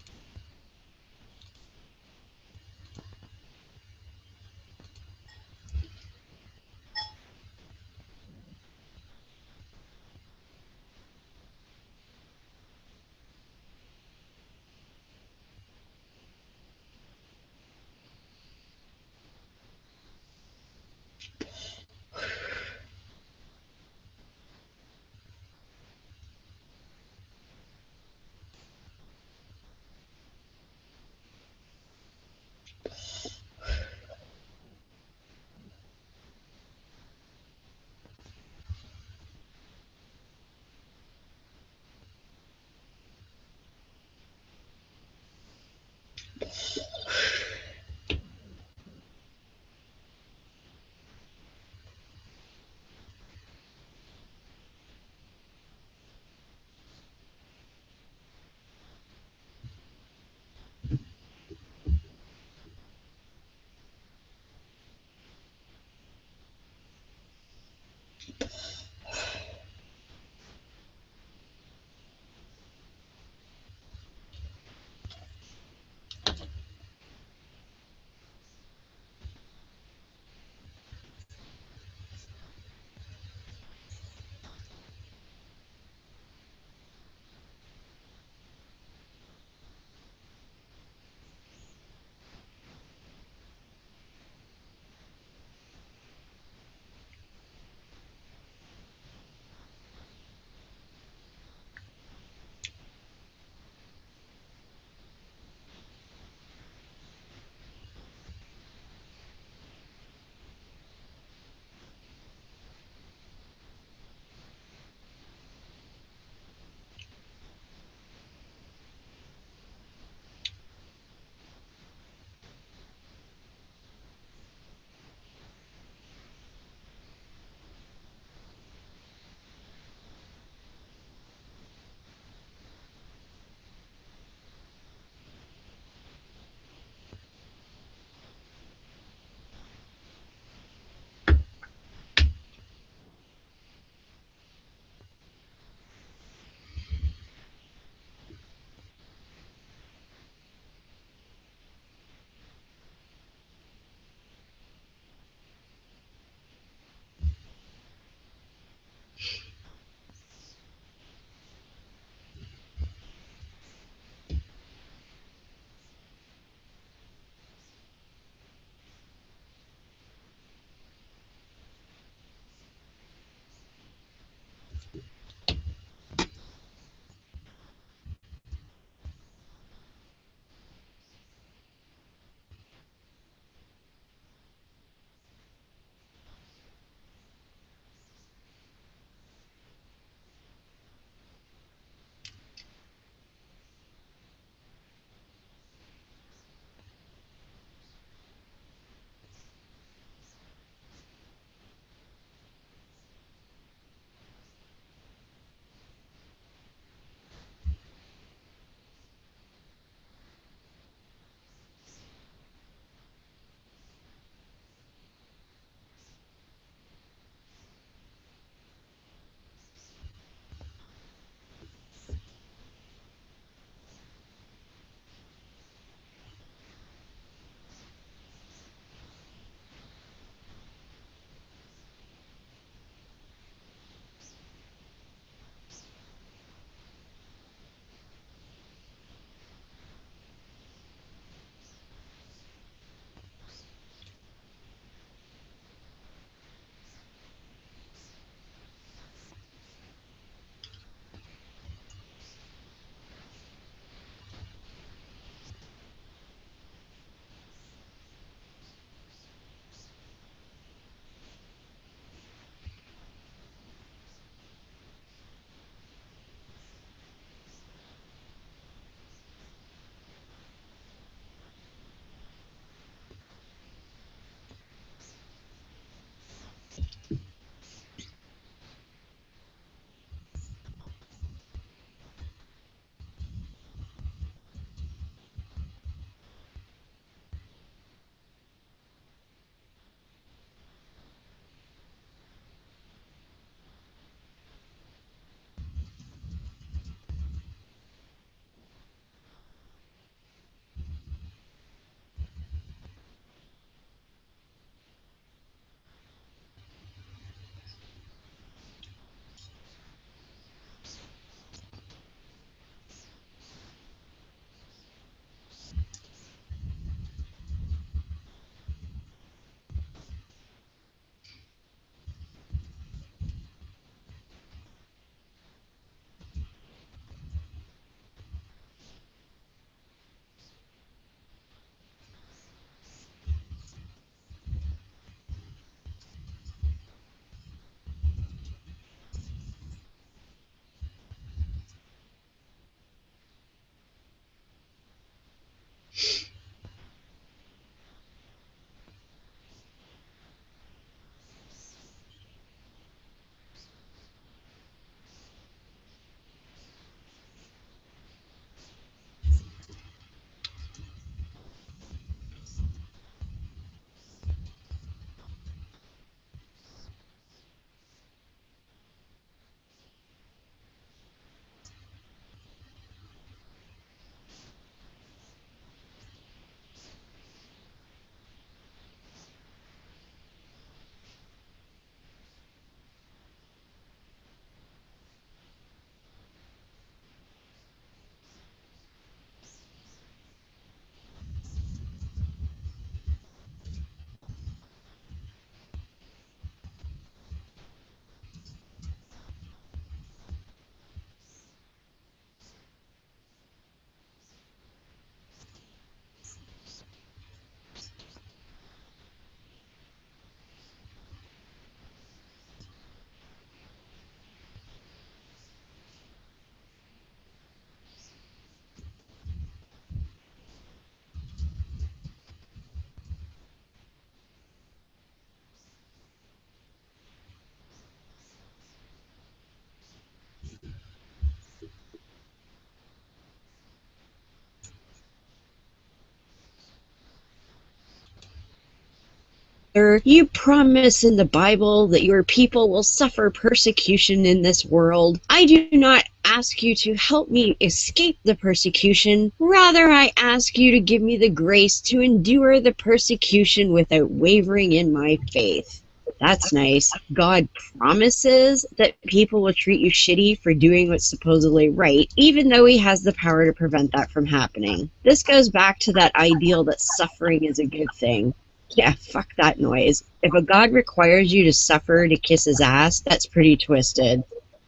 You promise in the Bible that your people will suffer persecution in this world. I do not ask you to help me escape the persecution. Rather, I ask you to give me the grace to endure the persecution without wavering in my faith. That's nice. God promises that people will treat you shitty for doing what's supposedly right, even though he has the power to prevent that from happening. This goes back to that ideal that suffering is a good thing. Yeah, fuck that noise. If a God requires you to suffer to kiss his ass, that's pretty twisted.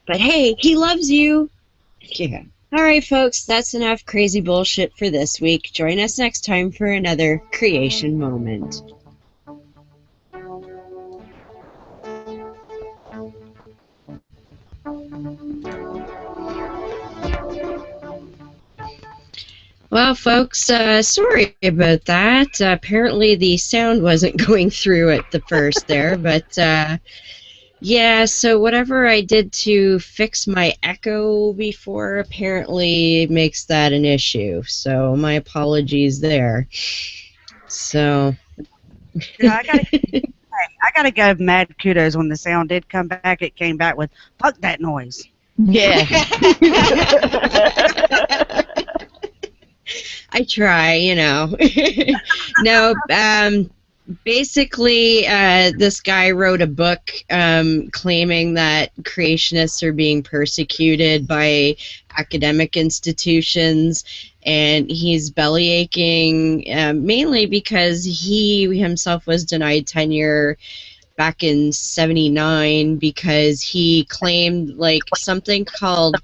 But hey, he loves you. Yeah. Alright, folks, that's enough crazy bullshit for this week. Join us next time for another creation moment. Well, folks, sorry about that. Apparently the sound wasn't going through at the first there, but yeah, so whatever I did to fix my echo before apparently makes that an issue. So my apologies there. So Yeah, I gotta give mad kudos when the sound did come back. It came back with "fuck that noise." Yeah. I try, you know. No, basically, this guy wrote a book claiming that creationists are being persecuted by academic institutions, and he's bellyaching mainly because he himself was denied tenure back in '79 because he claimed like something called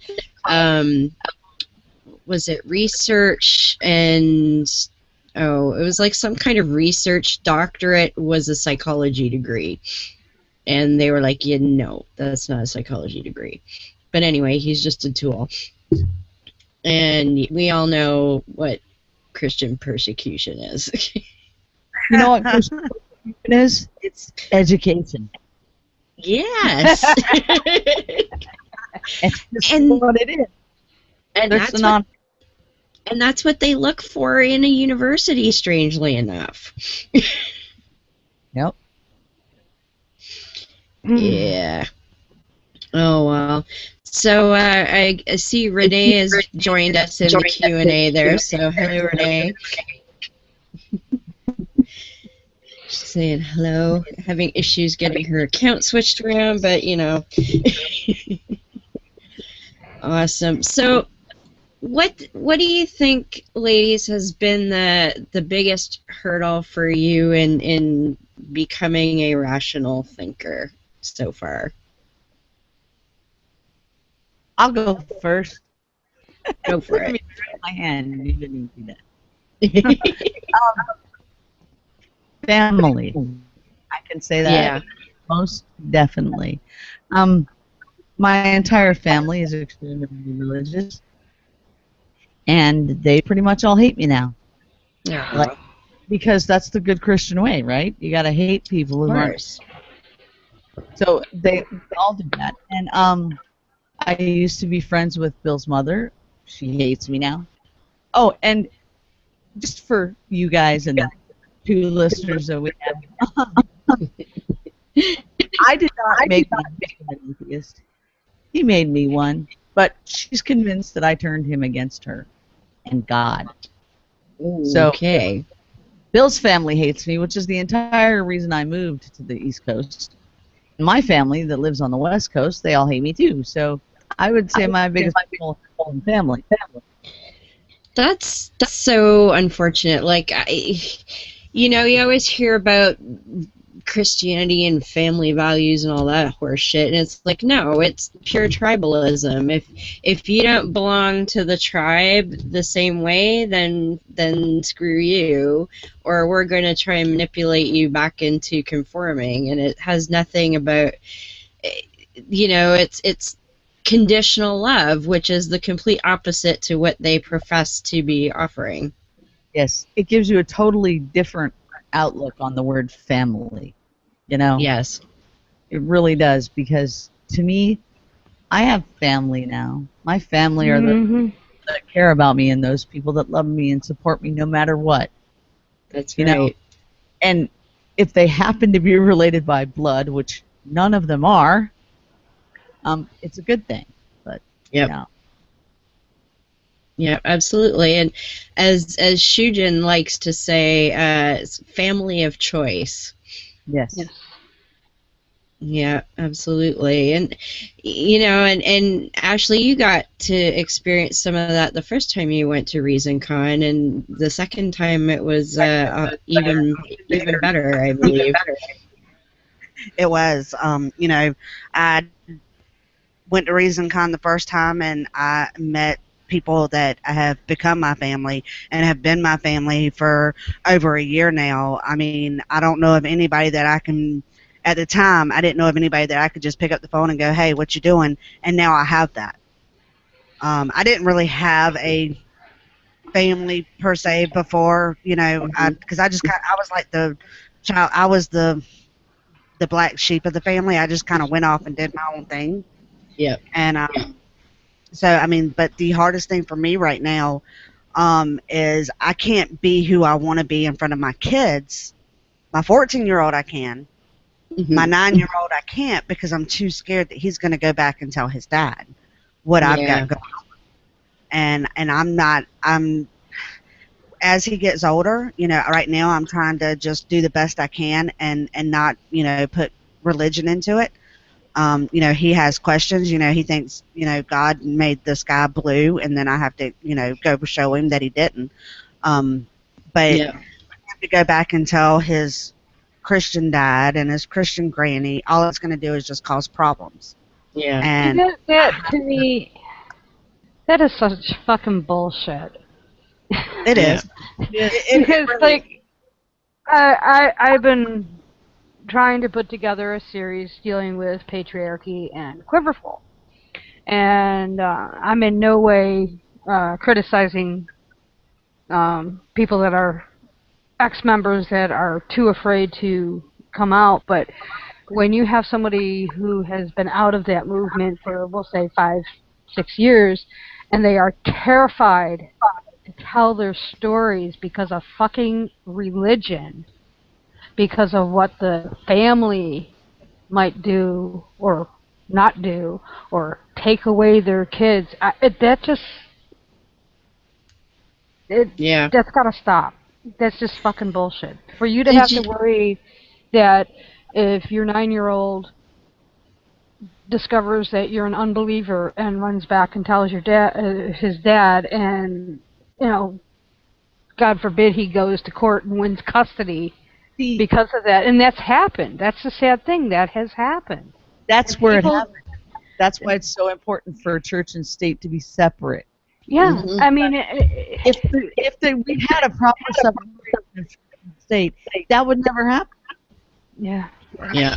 was it research and it was like some kind of research doctorate was a psychology degree, and they were like, yeah, no, that's not a psychology degree. But anyway, he's just a tool, and we all know what Christian persecution is. You know what Christian persecution is? It's education. Yes. It's just And- what it is. And There's that's an what, and that's what they look for in a university, strangely enough. Yep. Yeah. Oh, well. So I see Renee has joined us in the Q&A there, so hello, Renee. She's saying hello, having issues getting her account switched around, but, you know. Awesome. So what do you think, ladies, has been the biggest hurdle for you in becoming a rational thinker so far? I'll go first. Go for Let it. me raise my hand. You didn't do that. Family. I can say that. Yeah. Most definitely. My entire family is extremely religious, and they pretty much all hate me now. Yeah. Because that's the good Christian way, right? You got to hate people Of who aren't. course. So they all do that. And I used to be friends with Bill's mother. She hates me now. Oh, and just for you guys and the 2 listeners that we have, I did not make my husband an atheist. He made me one, but she's convinced that I turned him against her and God. So Okay. Bill's family hates me, which is the entire reason I moved to the East Coast. My family that lives on the West Coast, they all hate me too. So I would say my biggest family. That's so unfortunate. Like, you always hear about Christianity and family values and all that horse shit, and it's like, no, it's pure tribalism. If you don't belong to the tribe the same way, then screw you, or we're going to try and manipulate you back into conforming. And it has nothing about, it's conditional love, which is the complete opposite to what they profess to be offering. Yes, it gives you a totally different outlook on the word family. Yes. It really does, because to me, I have family now. My family are the people that care about me, and those people that love me and support me no matter what. That's You right. know, and if they happen to be related by blood, which none of them are, it's a good thing. But Yep. yeah. Yeah, absolutely. And as Shujin likes to say, it's family of choice. Yes. Yes. Yeah, absolutely. And and Ashley, you got to experience some of that the first time you went to ReasonCon, and the second time it was even better, I believe. It was. I went to ReasonCon the first time, and I met people that have become my family and have been my family for over a year now. I mean, I don't know of anybody that I can. At the time, I didn't know of anybody that I could just pick up the phone and go, "Hey, what you doing?" And now I have that. I didn't really have a family per se before, because I was like the child. I was the black sheep of the family. I just kind of went off and did my own thing. Yep. And so, I mean, but the hardest thing for me right now is I can't be who I want to be in front of my kids. My 14-year-old I can. Mm-hmm. My 9-year-old I can't, because I'm too scared that he's going to go back and tell his dad what I've got going on. And I'm as he gets older, right now I'm trying to just do the best I can and not, put religion into it. He has questions. He thinks, God made the sky blue, and then I have to, go show him that he didn't. But Yeah. to go back and tell his Christian dad and his Christian granny, all it's going to do is just cause problems. Yeah. And that to me, that is such fucking bullshit. it is. Because like, I've been trying to put together a series dealing with patriarchy and quiverful, and I'm in no way criticizing people that are ex-members that are too afraid to come out, but when you have somebody who has been out of that movement for, we'll say, 5-6 years, and they are terrified to tell their stories because of fucking religion, because of what the family might do or not do, or take away their kids, that's gotta stop. That's just fucking bullshit. For you to have to worry that if your 9-year-old discovers that you're an unbeliever and runs back and tells his dad, and God forbid he goes to court and wins custody because of that, and that's happened. That's the sad thing. That has happened. That's where it happened. That's why it's so important for church and state to be separate. Yeah, Mm-hmm. I mean, if we had a proper separation of church and state, that would never happen. Yeah. Yeah.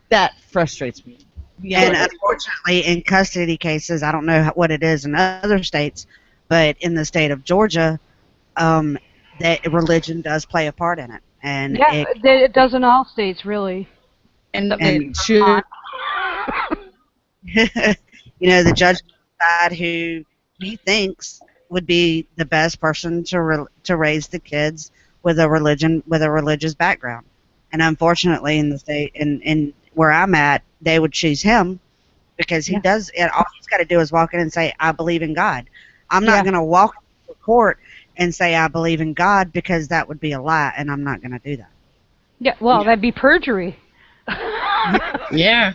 That frustrates me. Yeah. And unfortunately, in custody cases, I don't know what it is in other states, but in the state of Georgia, that religion does play a part in it. And yeah, it does in all states, really. And it should. The judge decide who he thinks would be the best person to raise the kids with a religious background. And unfortunately, in the state, in where I'm at, they would choose him because he does. And all he's got to do is walk in and say, "I believe in God." I'm not going to walk to court and say I believe in God, because that would be a lie, and I'm not going to do that. Yeah, well, that'd be perjury. Yeah.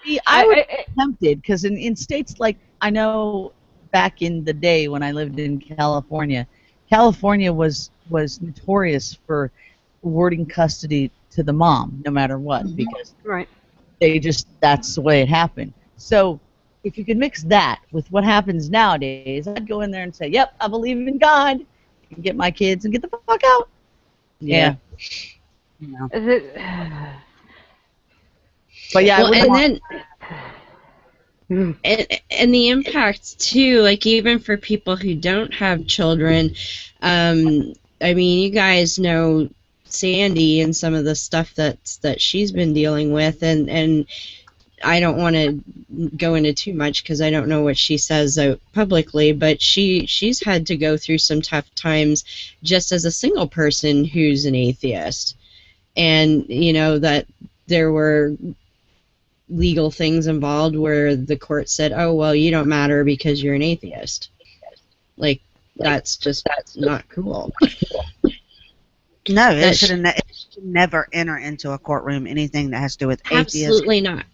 See, I would be tempted, because in states like, I know back in the day when I lived in California, California was notorious for awarding custody to the mom, no matter what, because that's the way it happened. So if you could mix that with what happens nowadays, I'd go in there and say, yep, I believe in God, and get my kids and get the fuck out. Yeah. But yeah, well, and the impact too, like even for people who don't have children, I mean, you guys know Sandy and some of the stuff that she's been dealing with, and I don't want to go into too much because I don't know what she says out publicly, but she's had to go through some tough times just as a single person who's an atheist. and you know that there were legal things involved where the court said, "Oh, well, you don't matter because you're an atheist." Like that's not cool. No, it should never enter into a courtroom anything that has to do with atheism. Absolutely not.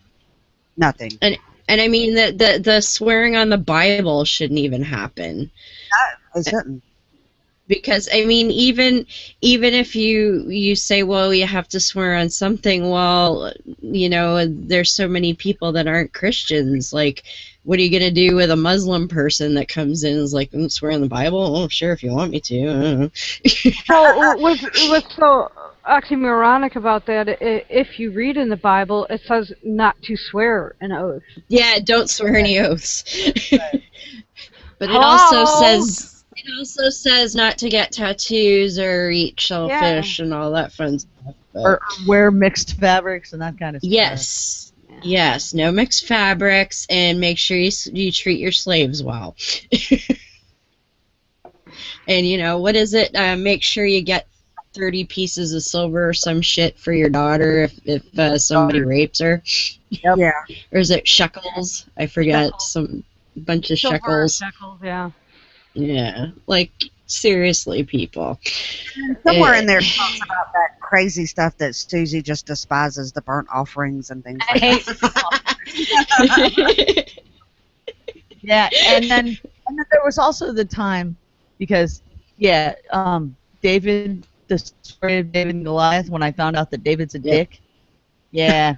Nothing. And I mean the swearing on the Bible shouldn't even happen. No, it shouldn't. Because I mean, even if you say, well, you have to swear on something, well, you know, there's so many people that aren't Christians. Like, what are you gonna do with a Muslim person that comes in and is like, swear on the Bible? Oh, sure, if you want me to. I don't know. Well, what's so oxymoronic about that? If you read in the Bible, it says not to swear an oath. Yeah, don't swear any oaths. But Hello? It also says not to get tattoos or eat shellfish and all that fun stuff. But Or wear mixed fabrics and that kind of stuff. yes, yes, no mixed fabrics, and make sure you treat your slaves well. And you know, what is it? Make sure you get 30 pieces of silver or some shit for your daughter if somebody rapes her. Yep. Yeah. Or is it shekels? I forget. Some bunch of shekels. Yeah. Yeah, like seriously, people. Somewhere in there talks about that crazy stuff that Suzy just despises, the burnt offerings and things like that. Yeah, and then there was also the time, because David, the story of David and Goliath, when I found out that David's a dick. Yeah.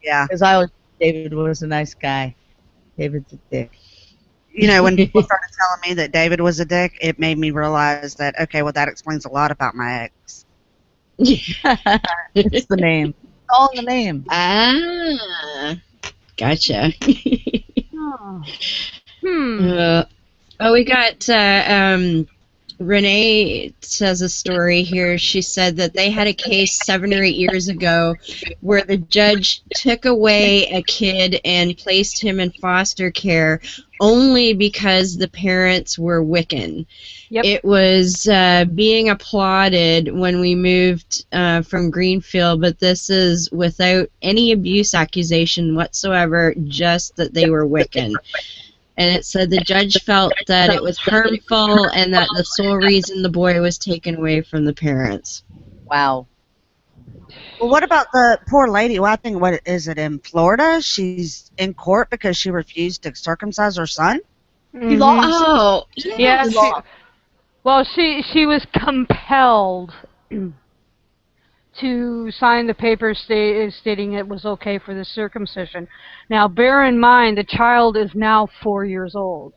Yeah. Because I always thought David was a nice guy. David's a dick. You know, when people started telling me that David was a dick, it made me realize that, okay, well, that explains a lot about my ex. Yeah. It's the name. It's all in the name. Ah, gotcha. Oh. We got Renee says a story here. She said that they had a case 7 or 8 years ago where the judge took away a kid and placed him in foster care only because the parents were Wiccan. Yep. It was being applauded when we moved from Greenfield, but this is without any abuse accusation whatsoever, just that they were Wiccan. And it said the judge felt that it was harmful and that the sole reason the boy was taken away from the parents. Wow. Well, what about the poor lady? Well, I think, what is it, in Florida? She's in court because she refused to circumcise her son? He lost. Oh, Yeah. She was compelled to sign the papers stating it was okay for the circumcision. Now, bear in mind, the child is now 4 years old.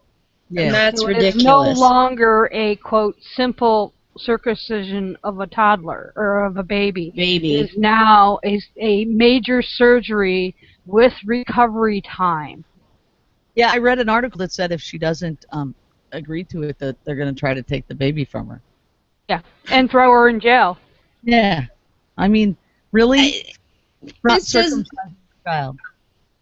Yeah. and that's So ridiculous. it's no longer a, quote, simple circumcision of a toddler or of a baby. It is now a major surgery with recovery time. Yeah, I read an article that said if she doesn't agree to it, that they're going to try to take the baby from her. Yeah, and throw her in jail. Yeah. I mean, really? Not It's just- circumcising a child.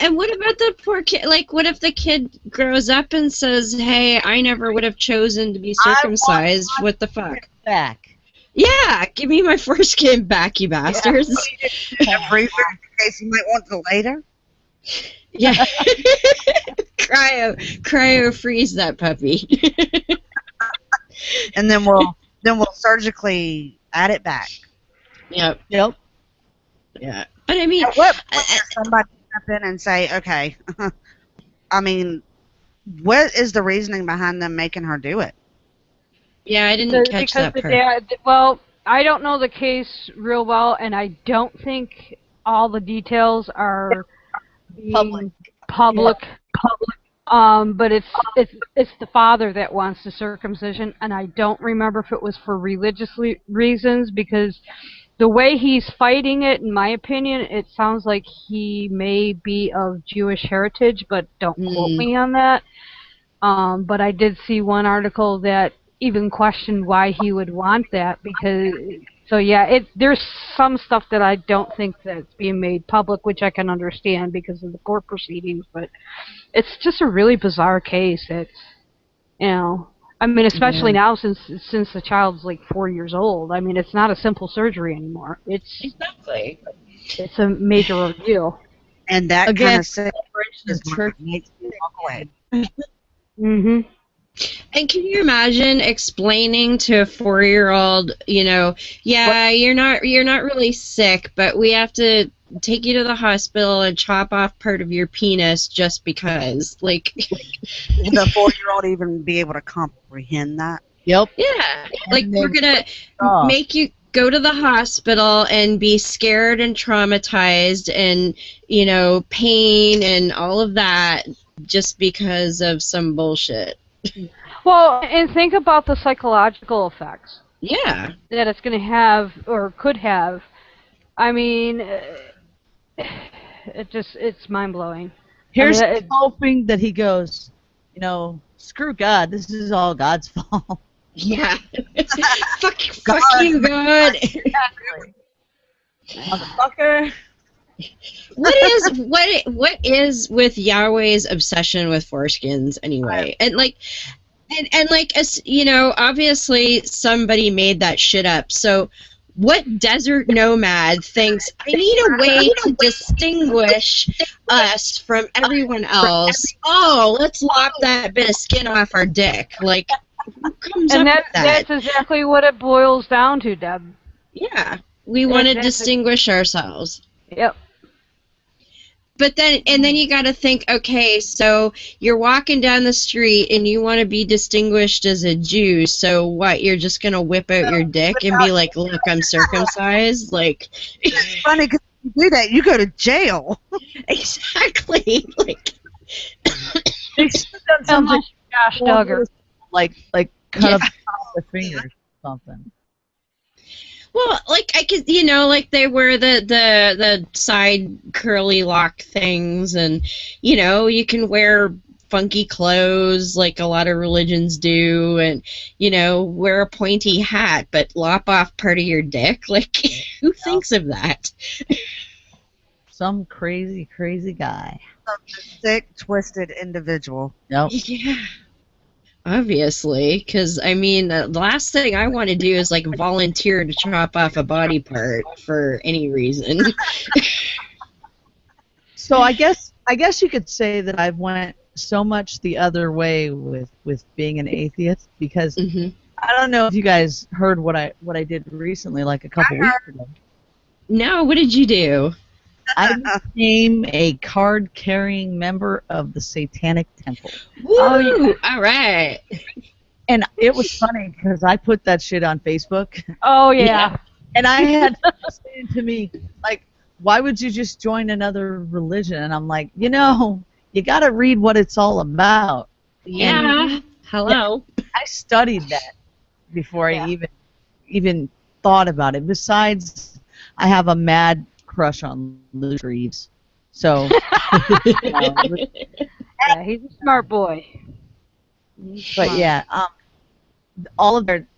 And what about the poor kid? Like, what if the kid grows up and says, hey, I never would have chosen to be circumcised? What the fuck? Back. Yeah, give me my foreskin back, you bastards. Freezer in case you might want to later? Yeah. Cryo freeze that puppy. And then we'll surgically add it back. Yep. Yep. Yeah. But I mean, At what point does somebody step in and say, okay, I mean, what is the reasoning behind them making her do it? yeah, I didn't catch that part. Well, I don't know the case real well, and I don't think all the details are being public. But it's the father that wants the circumcision, and I don't remember if it was for religious reasons, because the way he's fighting it, in my opinion, it sounds like he may be of Jewish heritage, but don't quote me on that. But I did see one article that even questioned why he would want that, because, so yeah, there's some stuff that I don't think that's being made public, which I can understand because of the court proceedings, but it's just a really bizarre case. It's, you know, I mean, especially now since the child's like 4 years old. I mean, it's not a simple surgery anymore. Exactly. It's a major ordeal. And that Again, kind of separation is church makes me walk away. Mhm. And can you imagine explaining to a 4-year-old, yeah, you're not really sick, but we have to take you to the hospital and chop off part of your penis just because, like. Will the 4-year-old even be able to comprehend that? Yep. Yeah, like we're gonna Oh. make you go to the hospital and be scared and traumatized and, pain and all of that just because of some bullshit. Well, and think about the psychological effects Yeah. that it's going to have or could have. I mean, it's mind-blowing. Here's hoping that he goes, screw God, this is all God's fault. Yeah. fuck you, God. Exactly. Motherfucker. What is with Yahweh's obsession with foreskins anyway? And like as obviously somebody made that shit up. So what desert nomad thinks I need a way to distinguish us from everyone else? Oh, let's lop that bit of skin off our dick. Like, who comes up with that? That's exactly what it boils down to, Deb. Yeah, we want to distinguish ourselves. Yep. But then you got to think, okay, so you're walking down the street and you want to be distinguished as a Jew, so what, you're just going to whip out your dick and be like, look, I'm circumcised? Like, it's funny because if you do that, you go to jail. Exactly. Like, something Josh Duggar. Like cut off the finger or something. Well, like I could, like they wear the side curly lock things, and you can wear funky clothes like a lot of religions do, and wear a pointy hat, but lop off part of your dick. Like, who thinks of that? Some crazy guy. Some sick, twisted individual. Yep. Yeah. Obviously, because I mean, the last thing I want to do is like volunteer to chop off a body part for any reason. So I guess you could say that I've went so much the other way with being an atheist, because I don't know if you guys heard what I did recently, like a couple weeks ago. No, what did you do? I became a card-carrying member of the Satanic Temple. Woo! Oh, all right. And it was funny because I put that shit on Facebook. Oh, yeah. And I had people saying to me, like, why would you just join another religion? And I'm like, you got to read what it's all about. Yeah. And, hello. I studied that before I even thought about it. Besides, I have a mad crush on Luke Reeves. So, yeah, he's a smart boy. But yeah, all of they're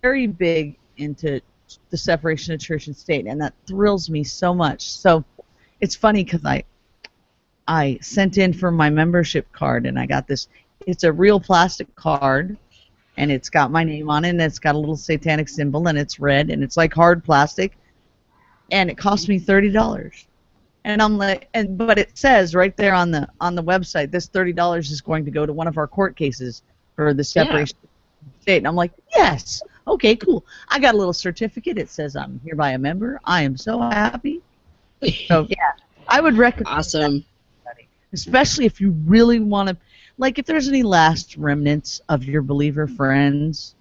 very big into the separation of church and state, and that thrills me so much. So it's funny because I sent in for my membership card, and I got this. It's a real plastic card, and it's got my name on it, and it's got a little satanic symbol, and it's red, and it's like hard plastic. And it cost me $30, and I'm like, but it says right there on the website, this $30 is going to go to one of our court cases for the separation of state. And I'm like, yes, okay, cool. I got a little certificate. It says I'm hereby a member. I am so happy. So yeah, I would recommend. Awesome. That, especially if you really want to, like, if there's any last remnants of your believer friends.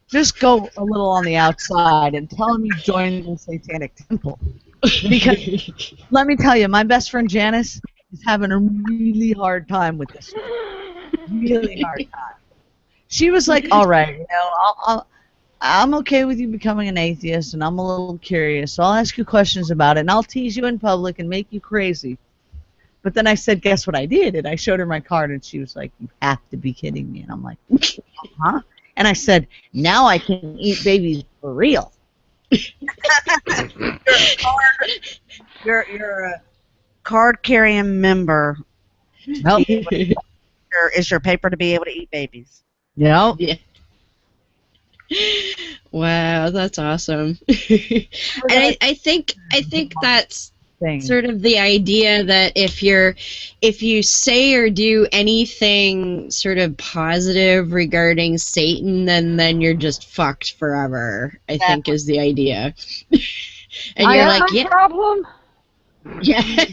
Just go a little on the outside and tell them you joined the Satanic Temple. Because, let me tell you, my best friend Janice is having a really hard time with this. Really hard time. She was like, all right, I'm okay with you becoming an atheist, and I'm a little curious, so I'll ask you questions about it, and I'll tease you in public and make you crazy. But then I said, guess what I did? And I showed her my card, and she was like, you have to be kidding me. And I'm like, huh? And I said, now I can eat babies for real. You're a card-carrying member. Well, Is your paper to be able to eat babies? Yeah. Yeah. Wow, that's awesome. And I think that's Thing. sort of the idea that if you say or do anything sort of positive regarding Satan, then you're just fucked forever. I think is the idea. And you're like, yeah, problem. yeah.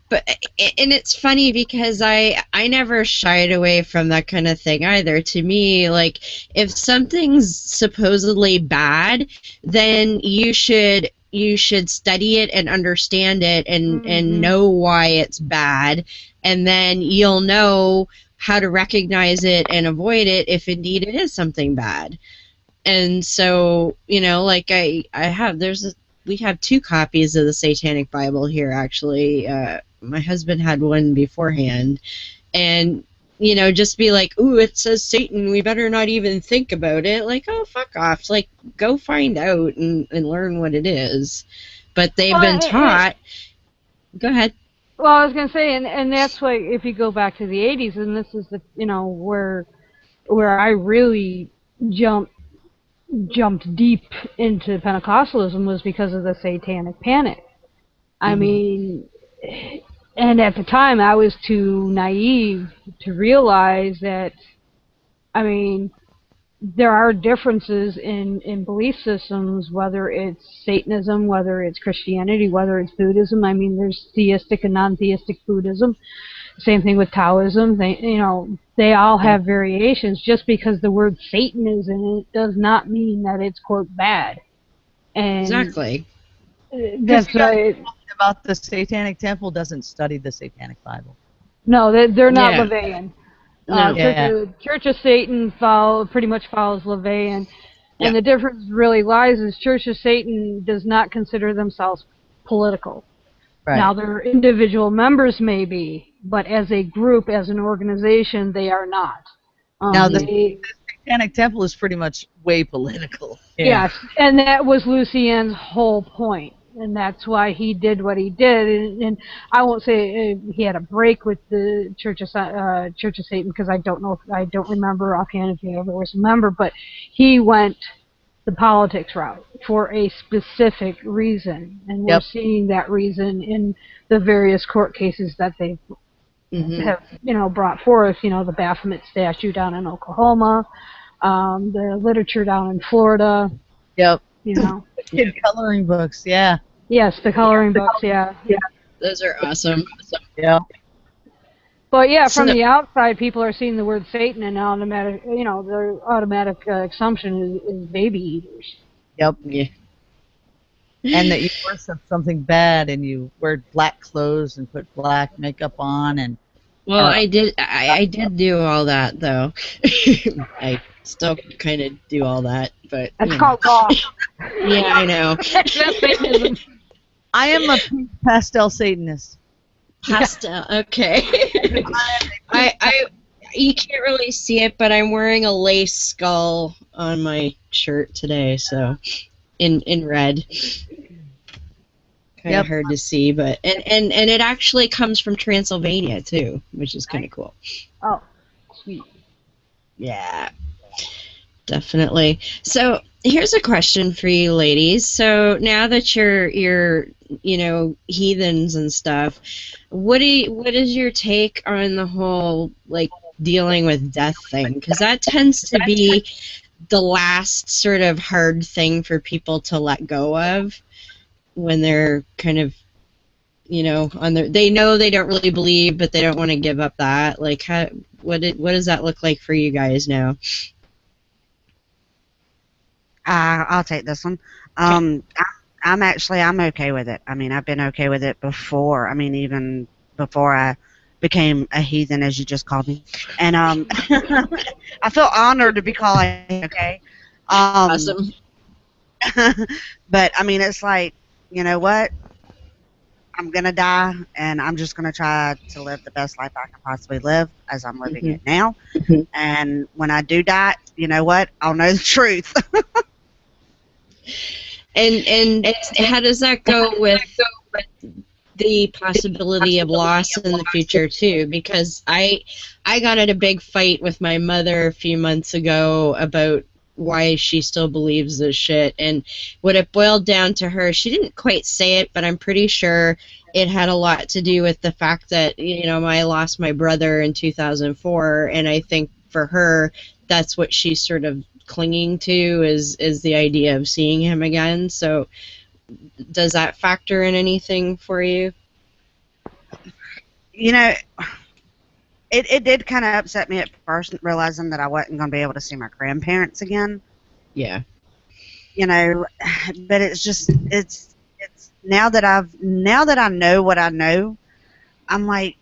But and it's funny because I never shied away from that kind of thing either. To me, like, if something's supposedly bad, then you should study it and understand it and know why it's bad, and then you'll know how to recognize it and avoid it if indeed it is something bad. And so, like we have 2 copies of the Satanic Bible here, actually. My husband had one beforehand, and just be like, ooh, it says Satan, we better not even think about it. Like, oh, fuck off. Like, go find out and learn what it is. But they've been taught. Go ahead. Well, I was going to say, and that's why if you go back to the 80s, and this is the where I really jumped deep into Pentecostalism was because of the Satanic Panic. I mean, and at the time I was too naive to realize that, I mean, there are differences in belief systems, whether it's Satanism, whether it's Christianity, whether it's Buddhism. I mean, there's theistic and non-theistic Buddhism. Same thing with Taoism. They all have variations. Just because the word Satan is in it does not mean that it's, quote, bad. And exactly. That's right. About the Satanic Temple doesn't study the Satanic Bible. No, they're not LaVeyan. No. Church of Satan pretty much follows LaVeyan. Yeah. And the difference really lies is Church of Satan does not consider themselves political. Right. Now, their individual members may be, but as a group, as an organization, they are not. Now, the Satanic Temple is pretty much way political. Yes, and that was Lucien's whole point, and that's why he did what he did. And I won't say he had a break with the Church of Satan, because I don't remember offhand if he ever was a member, but he went the politics route for a specific reason, and we're seeing that reason in the various court cases that they have, brought forth. The Baphomet statue down in Oklahoma, the literature down in Florida. Yep. Kid coloring books. Yeah. Yes, the coloring books. Yeah. Those are awesome. Yeah. But yeah, from the outside, people are seeing the word Satan, and automatic, their automatic assumption is baby eaters. Yep. Yeah. And that you worship something bad, and you wear black clothes and put black makeup on, and. Well, I did do all that, though. I still kind of do all that, but that's called goth. Yeah, I know. I am a pink pastel Satanist. Pastel, okay. You can't really see it, but I'm wearing a lace skull on my shirt today, so in red. Kind of hard to see, but and it actually comes from Transylvania too, which is kind of cool. Oh, sweet. Yeah, definitely. So here's a question for you ladies. So now that you're heathens and stuff, what is your take on the whole like dealing with death thing? Because that tends to be the last sort of hard thing for people to let go of when they're kind of they know they don't really believe, but they don't want to give up that. Like, what does that look like for you guys now? I'll take this one. I'm okay with it. I mean, I've been okay with it before. I mean, even before I became a heathen, as you just called me. And I feel honored to be called okay. Awesome. But I mean, it's like, you know what? I'm gonna die, and I'm just gonna try to live the best life I can possibly live as I'm living it now. And when I do die, you know what? I'll know the truth. And how does that go with the possibility of loss in the future too, because I got in a big fight with my mother a few months ago about why she still believes this shit, and what it boiled down to her, she didn't quite say it, but I'm pretty sure it had a lot to do with the fact that, you know, I lost my brother in 2004, and I think for her that's what she's sort of clinging to is the idea of seeing him again. So does that factor in anything for you? You know, it did kind of upset me at first, realizing that I wasn't going to be able to see my grandparents again. Yeah. You know, but it's now that I know what I know, I'm like,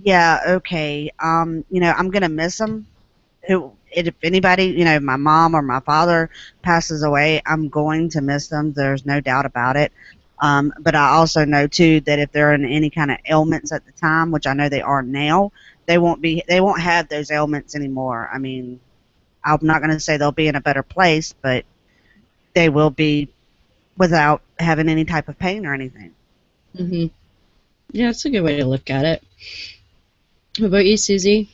yeah, okay. You know, I'm gonna miss them. If anybody, you know, my mom or my father passes away, I'm going to miss them. There's no doubt about it. But I also know too that if they're in any kind of ailments at the time, which I know they are now, they won't have those ailments anymore. I mean, I'm not going to say they'll be in a better place, but they will be without having any type of pain or anything. Mhm. Yeah, that's a good way to look at it. What about you, Suzy?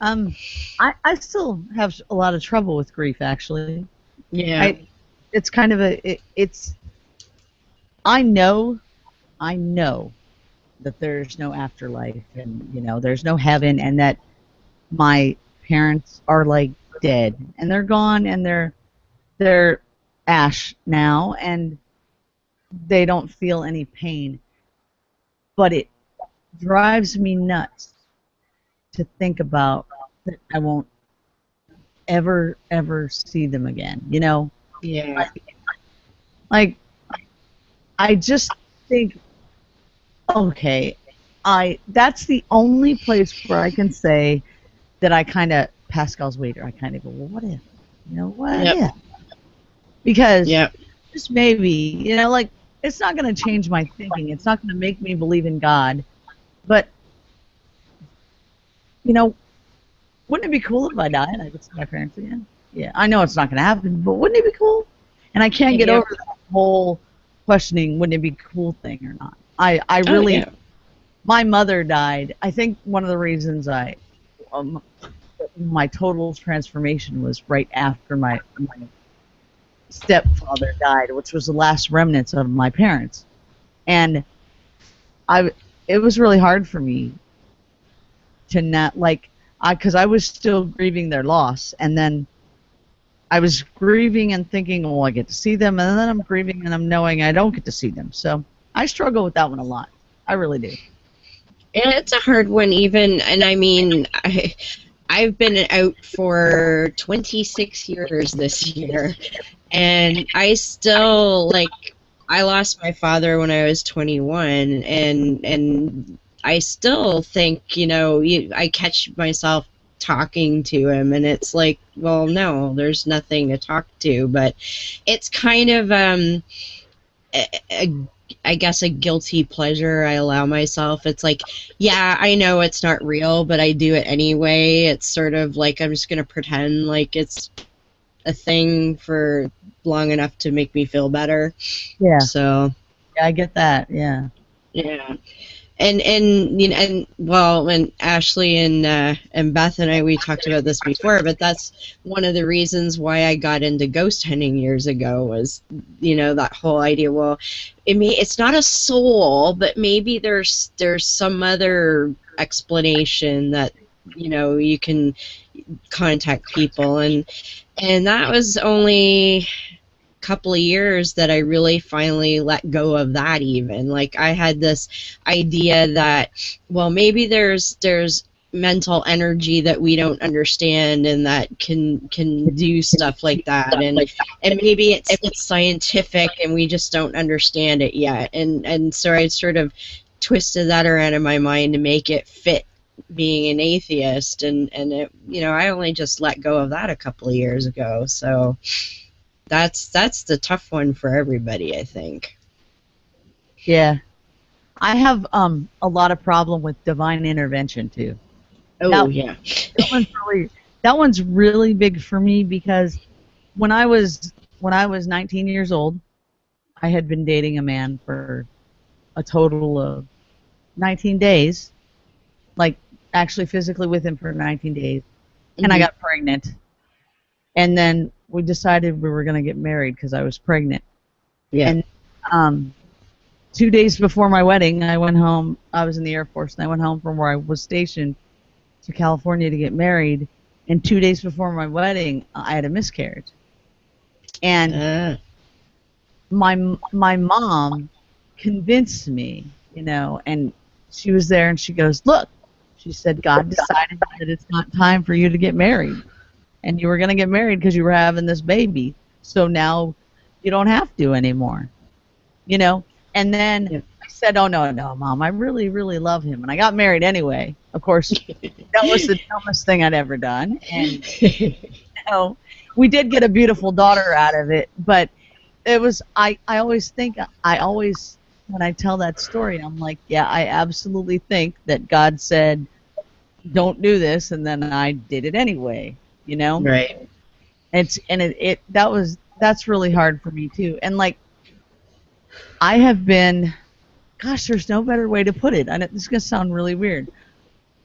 I still have a lot of trouble with grief, actually. Yeah. It's kind of it's. I know that there's no afterlife, and you know there's no heaven, and that my parents are like dead, and they're gone, and they're ash now, and they don't feel any pain. But it drives me nuts to think about that I won't ever see them again. You know, Yeah. like I just think, okay, that's the only place where I can say that I kind of Pascal's waiter. I kind of go, well, what if? You know, what if? Because just maybe, you know, like it's not going to change my thinking. It's not going to make me believe in God. But you know, wouldn't it be cool if I died and I could see my parents again? Yeah, I know it's not going to happen, but wouldn't it be cool? And I can't get over that whole questioning, wouldn't it be a cool thing or not? I really, my mother died. I think one of the reasons my total transformation was right after my stepfather died, which was the last remnants of my parents. And it was really hard for me to not, like, because I was still grieving their loss, and then I was grieving and thinking, oh, I get to see them, and then I'm grieving and I'm knowing I don't get to see them. So I struggle with that one a lot. I really do. And it's a hard one even, and I mean, I've been out for 26 years this year, and I still, like, I lost my father when I was 21, and I still think, you know, I catch myself talking to him, and it's like, well, no, there's nothing to talk to, but it's kind of I guess a guilty pleasure I allow myself. It's like, yeah, I know it's not real, but I do it anyway. It's sort of like I'm just gonna pretend like it's a thing for long enough to make me feel better. Yeah. So yeah, I get that. Yeah. Yeah. And you know, and well, and Ashley and Beth and I, we talked about this before, but that's one of the reasons why I got into ghost hunting years ago was, you know, that whole idea. Well, it's not a soul, but maybe there's some other explanation that, you know, you can contact people, and that was only couple of years that I really finally let go of that. Even like I had this idea that, well, maybe there's mental energy that we don't understand and that can do stuff like that, and maybe it's scientific and we just don't understand it yet, and so I sort of twisted that around in my mind to make it fit being an atheist, and it, you know, I only just let go of that a couple of years ago. So that's the tough one for everybody, I think. Yeah. I have a lot of problem with divine intervention too. Oh, yeah. That one's really big for me because when I was 19 years old, I had been dating a man for a total of 19 days, like actually physically with him for 19 days, and I got pregnant. And then we decided we were going to get married because I was pregnant. Yeah. And 2 days before my wedding, I went home. I was in the Air Force, and I went home from where I was stationed to California to get married. And 2 days before my wedding, I had a miscarriage. And my mom convinced me, you know, and she was there, and she goes, look, she said, God decided that it's not time for you to get married. And you were going to get married because you were having this baby. So now you don't have to anymore, you know. And then I said, oh, no, Mom, I really, really love him. And I got married anyway. Of course, that was the dumbest thing I'd ever done. And, you know, we did get a beautiful daughter out of it. But it was, I always think, when I tell that story, I'm like, yeah, I absolutely think that God said, don't do this, and then I did it anyway, you know? Right. That's really hard for me too. And like, I have been, gosh, there's no better way to put it. And this is gonna sound really weird.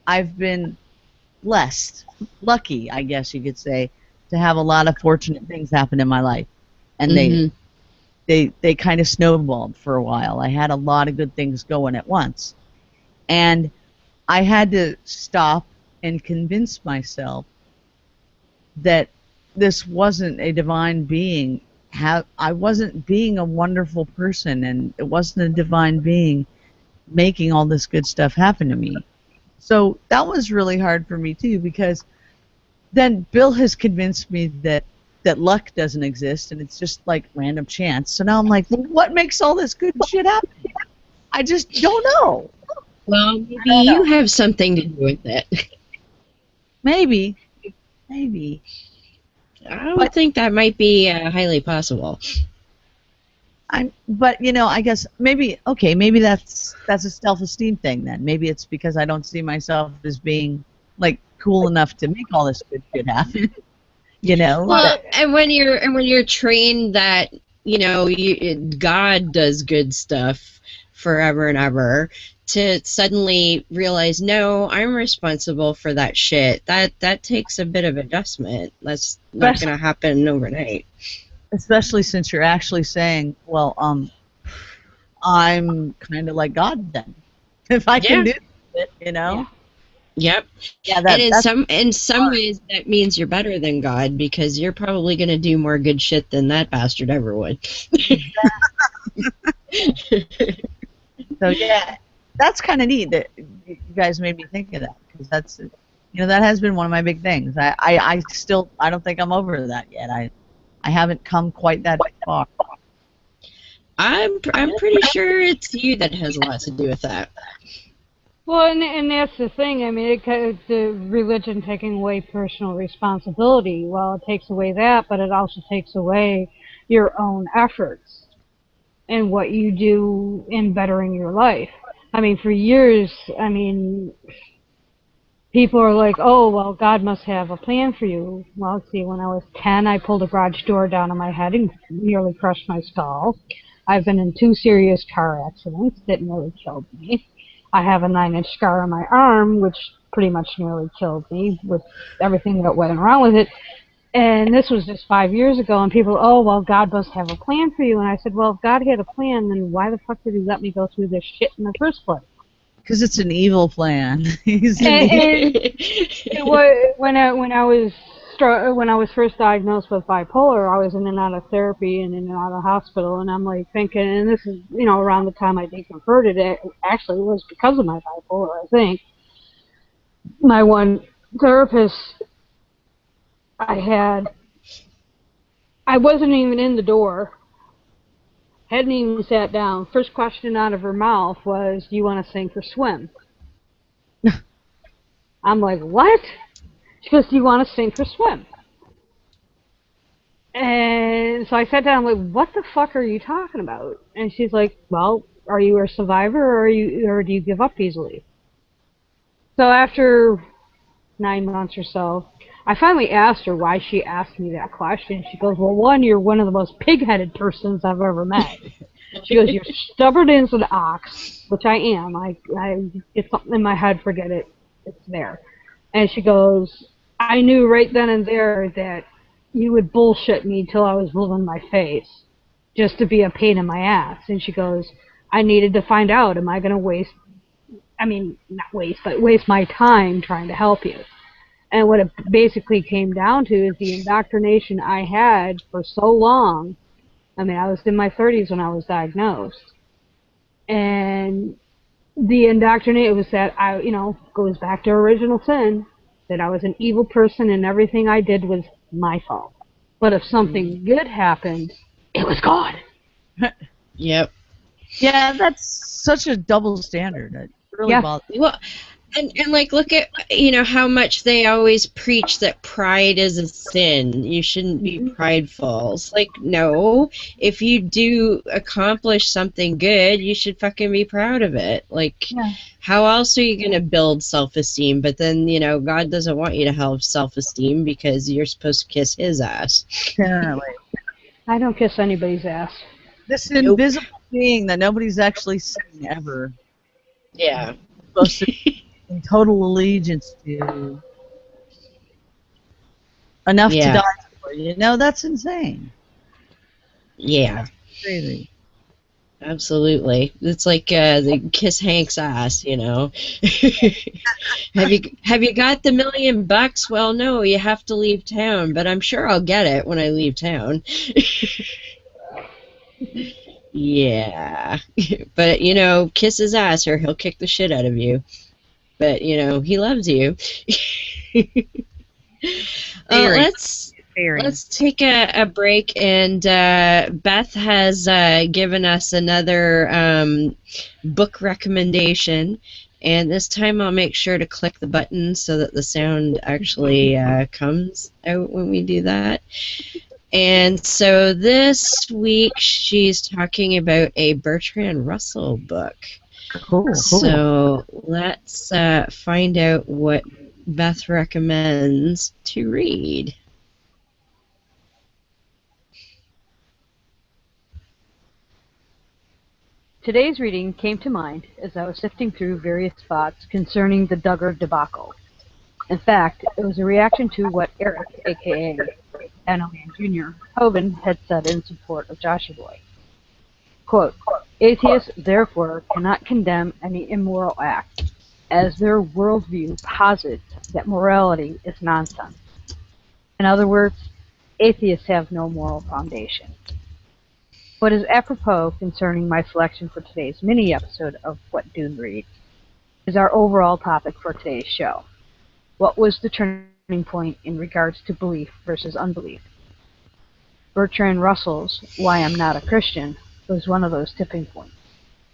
I've been blessed, lucky, I guess you could say, to have a lot of fortunate things happen in my life, and they kind of snowballed for a while. I had a lot of good things going at once, and I had to stop and convince myself that this wasn't a divine being. I wasn't being a wonderful person, and it wasn't a divine being making all this good stuff happen to me. So that was really hard for me too, because then Bill has convinced me that luck doesn't exist and it's just like random chance. So now I'm like, well, what makes all this good shit happen? I just don't know. Well, maybe you have something to do with it. Maybe. I would think that might be highly possible. But you know, I guess maybe that's a self-esteem thing then. Maybe it's because I don't see myself as being like cool enough to make all this good shit happen. You know. Well, and when you're trained that, you know, God does good stuff forever and ever, to suddenly realize, no, I'm responsible for that shit. That takes a bit of adjustment. That's not going to happen overnight. Especially since you're actually saying, well, I'm kind of like God then, if I can do it, you know. Yep. Yeah. And in some ways that means you're better than God, because you're probably going to do more good shit than that bastard ever would. So yeah, that's kind of neat that you guys made me think of that, because that's, you know, that has been one of my big things. I don't think I'm over that yet. I haven't come quite that far. I'm pretty sure it's you that has a lot to do with that. Well, and that's the thing. I mean, the religion taking away personal responsibility. Well, it takes away that, but it also takes away your own efforts and what you do in bettering your life. I mean, for years, I mean, people are like, oh, well, God must have a plan for you. Well, let's see, when I was 10, I pulled a garage door down on my head and nearly crushed my skull. I've been in 2 serious car accidents that nearly killed me. I have a 9-inch scar on my arm, which pretty much nearly killed me with everything that went around with it. And this was just 5 years ago, and people, oh, well, God must have a plan for you. And I said, well, if God had a plan, then why the fuck did he let me go through this shit in the first place? Because it's an evil plan. When I was first diagnosed with bipolar, I was in and out of therapy and in and out of hospital, and I'm like thinking, and this is, you know, around the time I deconverted, it actually was because of my bipolar, I think. My one therapist I wasn't even in the door, hadn't even sat down. First question out of her mouth was, do you want to sink or swim? I'm like, what? She goes, do you want to sink or swim? And so I sat down, I'm like, what the fuck are you talking about? And she's like, well, are you a survivor, or do you give up easily? So after 9 months or so, I finally asked her why she asked me that question. She goes, well, one, you're one of the most pig-headed persons I've ever met. She goes, "You're stubborn as an ox," which I am. I get something in my head, forget it, it's there. And she goes, "I knew right then and there that you would bullshit me till I was blue in my face, just to be a pain in my ass." And she goes, "I needed to find out, am I going to not waste, but waste my time trying to help you?" And what it basically came down to is the indoctrination I had for so long. I mean, I was in my 30s when I was diagnosed. And the indoctrination was that goes back to original sin, that I was an evil person and everything I did was my fault. But if something good happened, it was God. Yep. Yeah, that's such a double standard. It really bothers me. Well, and like, look at, how much they always preach that pride is a sin. You shouldn't be prideful. It's like, no, if you do accomplish something good, you should fucking be proud of it. Like, how else are you going to build self-esteem? But then, God doesn't want you to have self-esteem because you're supposed to kiss his ass. Apparently. I don't kiss anybody's ass. This invisible being that nobody's actually seen ever. Yeah. Supposed to in total allegiance to enough to die for. That's insane. Yeah. That's crazy. Absolutely. It's like the kiss Hank's ass, Have you got the $1 million? Well, no, you have to leave town, but I'm sure I'll get it when I leave town. Yeah. But, kiss his ass or he'll kick the shit out of you. But, he loves you. Let's take a break, and Beth has given us another book recommendation, and this time I'll make sure to click the button so that the sound actually comes out when we do that. And so this week she's talking about a Bertrand Russell book. Cool. So let's find out what Beth recommends to read. Today's reading came to mind as I was sifting through various thoughts concerning the Duggar debacle. In fact, it was a reaction to what Eric, a.k.a. Anoman Jr. Hovind, had said in support of Joshua Boy. Quote, "Atheists, therefore, cannot condemn any immoral act, as their worldview posits that morality is nonsense. In other words, atheists have no moral foundation." What is apropos concerning my selection for today's mini-episode of What Dune Reads is our overall topic for today's show. What was the turning point in regards to belief versus unbelief? Bertrand Russell's Why I'm Not a Christian was one of those tipping points.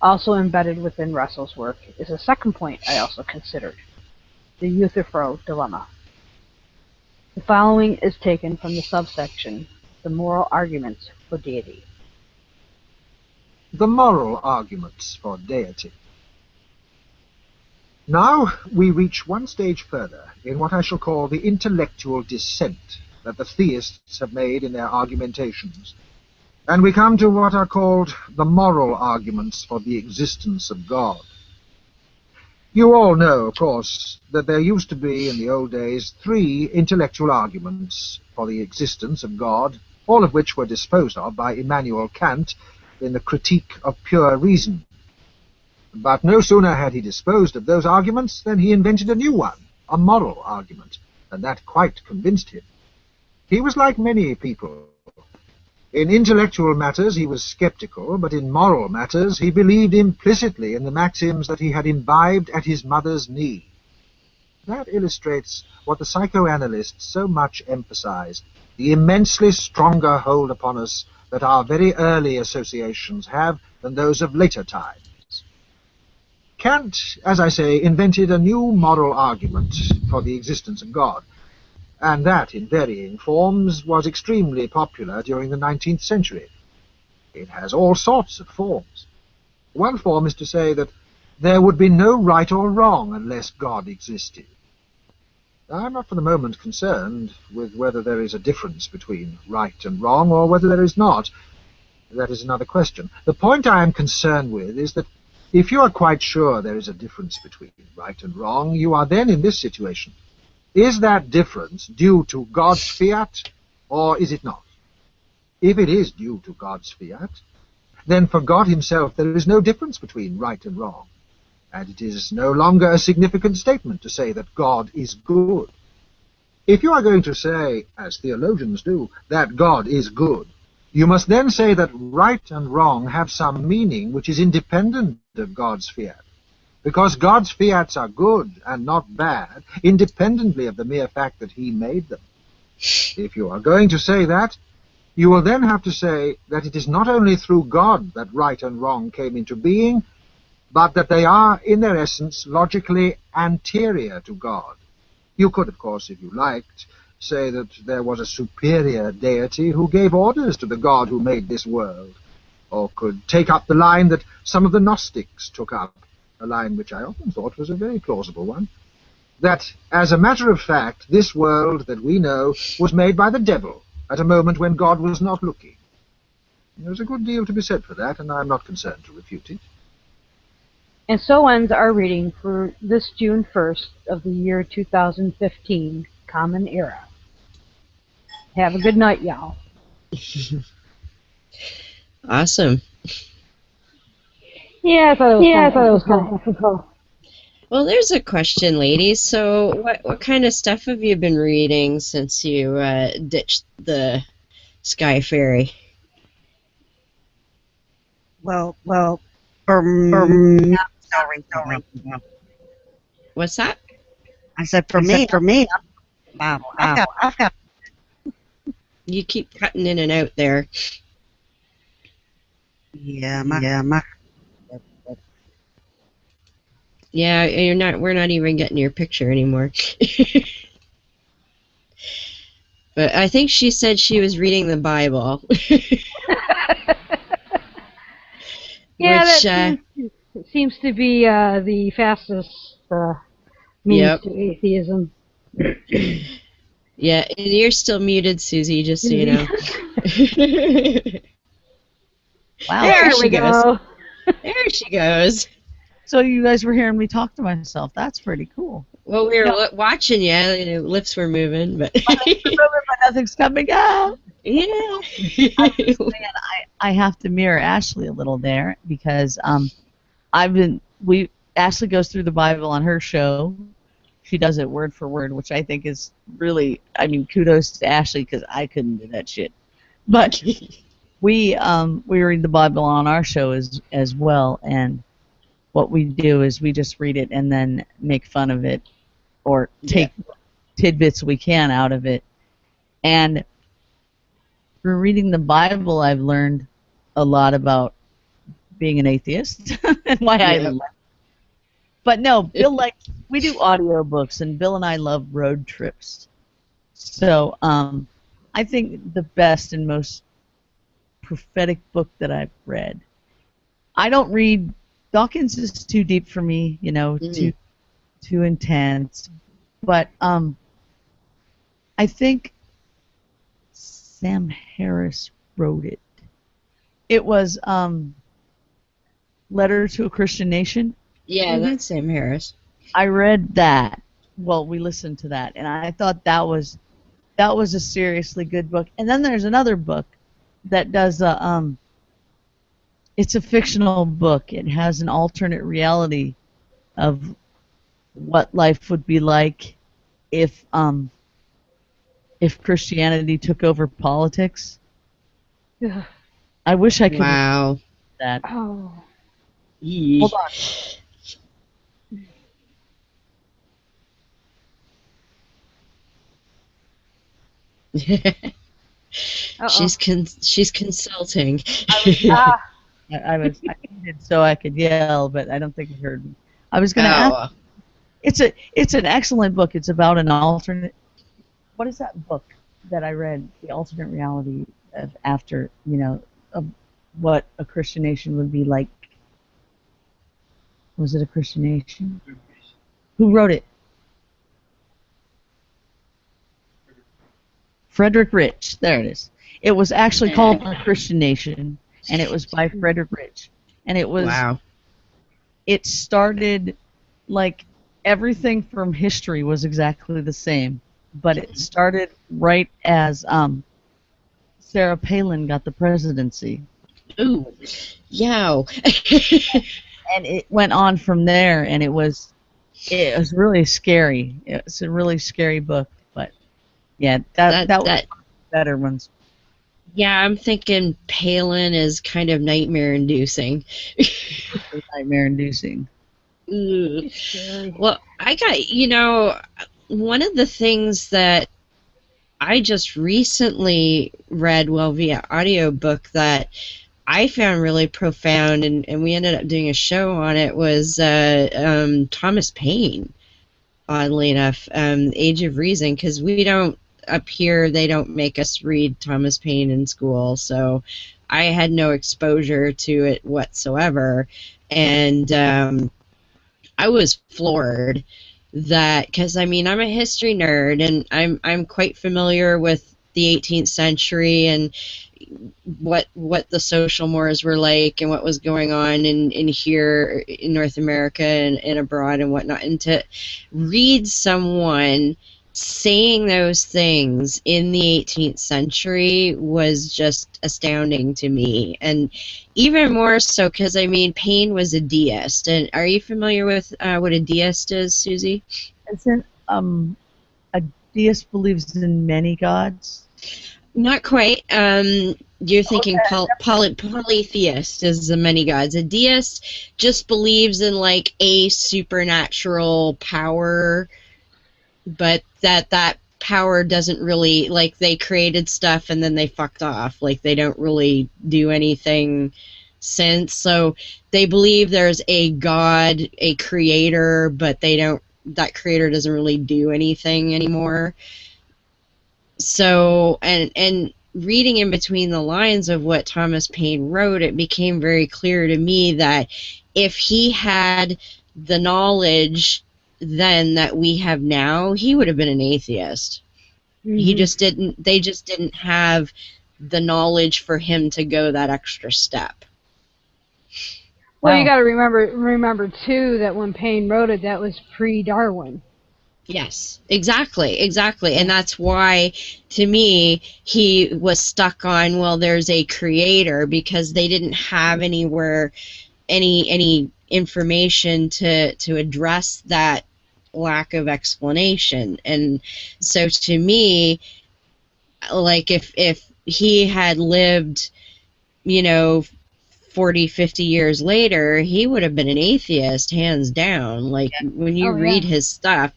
Also embedded within Russell's work is a second point I also considered, the Euthyphro dilemma. The following is taken from the subsection, The Moral Arguments for Deity. The moral arguments for deity. Now we reach one stage further in what I shall call the intellectual descent that the theists have made in their argumentations, and we come to what are called the moral arguments for the existence of God. You all know, of course, that there used to be in the old days 3 intellectual arguments for the existence of God, all of which were disposed of by Immanuel Kant in the Critique of Pure Reason. But no sooner had he disposed of those arguments than he invented a new one, a moral argument, and that quite convinced him. He was like many people. In intellectual matters he was skeptical, but in moral matters he believed implicitly in the maxims that he had imbibed at his mother's knee. That illustrates what the psychoanalysts so much emphasize, the immensely stronger hold upon us that our very early associations have than those of later times. Kant, as I say, invented a new moral argument for the existence of God, and that, in varying forms, was extremely popular during the 19th century. It has all sorts of forms. One form is to say that there would be no right or wrong unless God existed. I'm not for the moment concerned with whether there is a difference between right and wrong, or whether there is not. that is another question. The point I am concerned with is that if you are quite sure there is a difference between right and wrong, you are then in this situation. Is that difference due to God's fiat, or is it not? If it is due to God's fiat, then for God himself there is no difference between right and wrong, and it is no longer a significant statement to say that God is good. If you are going to say, as theologians do, that God is good, you must then say that right and wrong have some meaning which is independent of God's fiat, because God's fiats are good and not bad, independently of the mere fact that he made them. If you are going to say that, you will then have to say that it is not only through God that right and wrong came into being, but that they are, in their essence, logically anterior to God. You could, of course, if you liked, say that there was a superior deity who gave orders to the God who made this world, or could take up the line that some of the Gnostics took up, a line which I often thought was a very plausible one, that, as a matter of fact, this world that we know was made by the devil at a moment when God was not looking. There's a good deal to be said for that, and I'm not concerned to refute it. And so ends our reading for this June 1st of the year 2015, Common Era. Have a good night, y'all. Awesome. Yeah, I thought it was kind of cool. Well, there's a question, ladies. So what kind of stuff have you been reading since you ditched the Sky Fairy? Well, for me, sorry. What's that? I said for me, Bible. I've got. You keep cutting in and out there. Yeah, Yeah, you're not. We're not even getting your picture anymore. But I think she said she was reading the Bible. Yeah, which, that seems to be the fastest means to atheism. Yeah, and you're still muted, Suzy, just so you know. Wow. There we go. There she goes. So you guys were hearing me talk to myself. That's pretty cool. Well, we were watching you. Lips were moving, but nothing's coming out. Yeah. I have to mirror Ashley a little there because Ashley goes through the Bible on her show. She does it word for word, which I think is really, kudos to Ashley because I couldn't do that shit. But we read the Bible on our show as well, and what we do is we just read it and then make fun of it or take tidbits we can out of it. And through reading the Bible, I've learned a lot about being an atheist and why I love it. But no, Bill we do audiobooks, and Bill and I love road trips. So I think the best and most prophetic book that I've read. I don't read Dawkins is too deep for me, too intense. But I think Sam Harris wrote it. It was Letter to a Christian Nation. Yeah, that's Sam Harris. I read that. Well, we listened to that, and I thought that was a seriously good book. And then there's another book that does it's a fictional book. It has an alternate reality of what life would be like if Christianity took over politics. Yeah. I wish I could read that. Oh. Hold on. She's consulting. I needed so I could yell, but I don't think you heard me. I was going to ask. It's an excellent book. It's about an alternate. What is that book that I read? The alternate reality of after of what a Christian nation would be like. Was it a Christian nation? Who wrote it? Frederick Rich. There it is. It was actually called A Christian Nation, and it was by Frederick Rich. And it was, Wow. it started, like, everything from history was exactly the same, but it started right as Sarah Palin got the presidency. Ooh. Yow. And it went on from there, and it was really scary. It's a really scary book, but yeah, that was one of the better ones. Yeah, I'm thinking Palin is kind of nightmare-inducing. Nightmare-inducing. Well, I got, one of the things that I just recently read, well, via audiobook, that I found really profound, and we ended up doing a show on it, was Thomas Paine, oddly enough, Age of Reason, because we don't, up here, they don't make us read Thomas Paine in school, so I had no exposure to it whatsoever, and I was floored that, because I mean, I'm a history nerd, and I'm quite familiar with the 18th century and what the social mores were like and what was going on in here in North America and abroad and whatnot, and to read someone saying those things in the 18th century was just astounding to me, and even more so because, I mean, Paine was a deist. And are you familiar with what a deist is, Susie? Isn't a deist believes in many gods? Not quite. You're thinking polytheist is the many gods. A deist just believes in, like, a supernatural power, but that power doesn't really, like, they created stuff and then they fucked off. Like, they don't really do anything since. So they believe there's a god, a creator, but that creator doesn't really do anything anymore. So, and reading in between the lines of what Thomas Paine wrote, it became very clear to me that if he had the knowledge then that we have now, he would have been an atheist. Mm-hmm. They just didn't have the knowledge for him to go that extra step. Well, you got to remember too that when Paine wrote it, that was pre-Darwin. Yes, exactly. And that's why, to me, he was stuck on, well, there's a creator, because they didn't have anywhere any information to address that lack of explanation. And so to me, like, if he had lived, 40, 50 years later, he would have been an atheist, hands down. Like, when you read his stuff,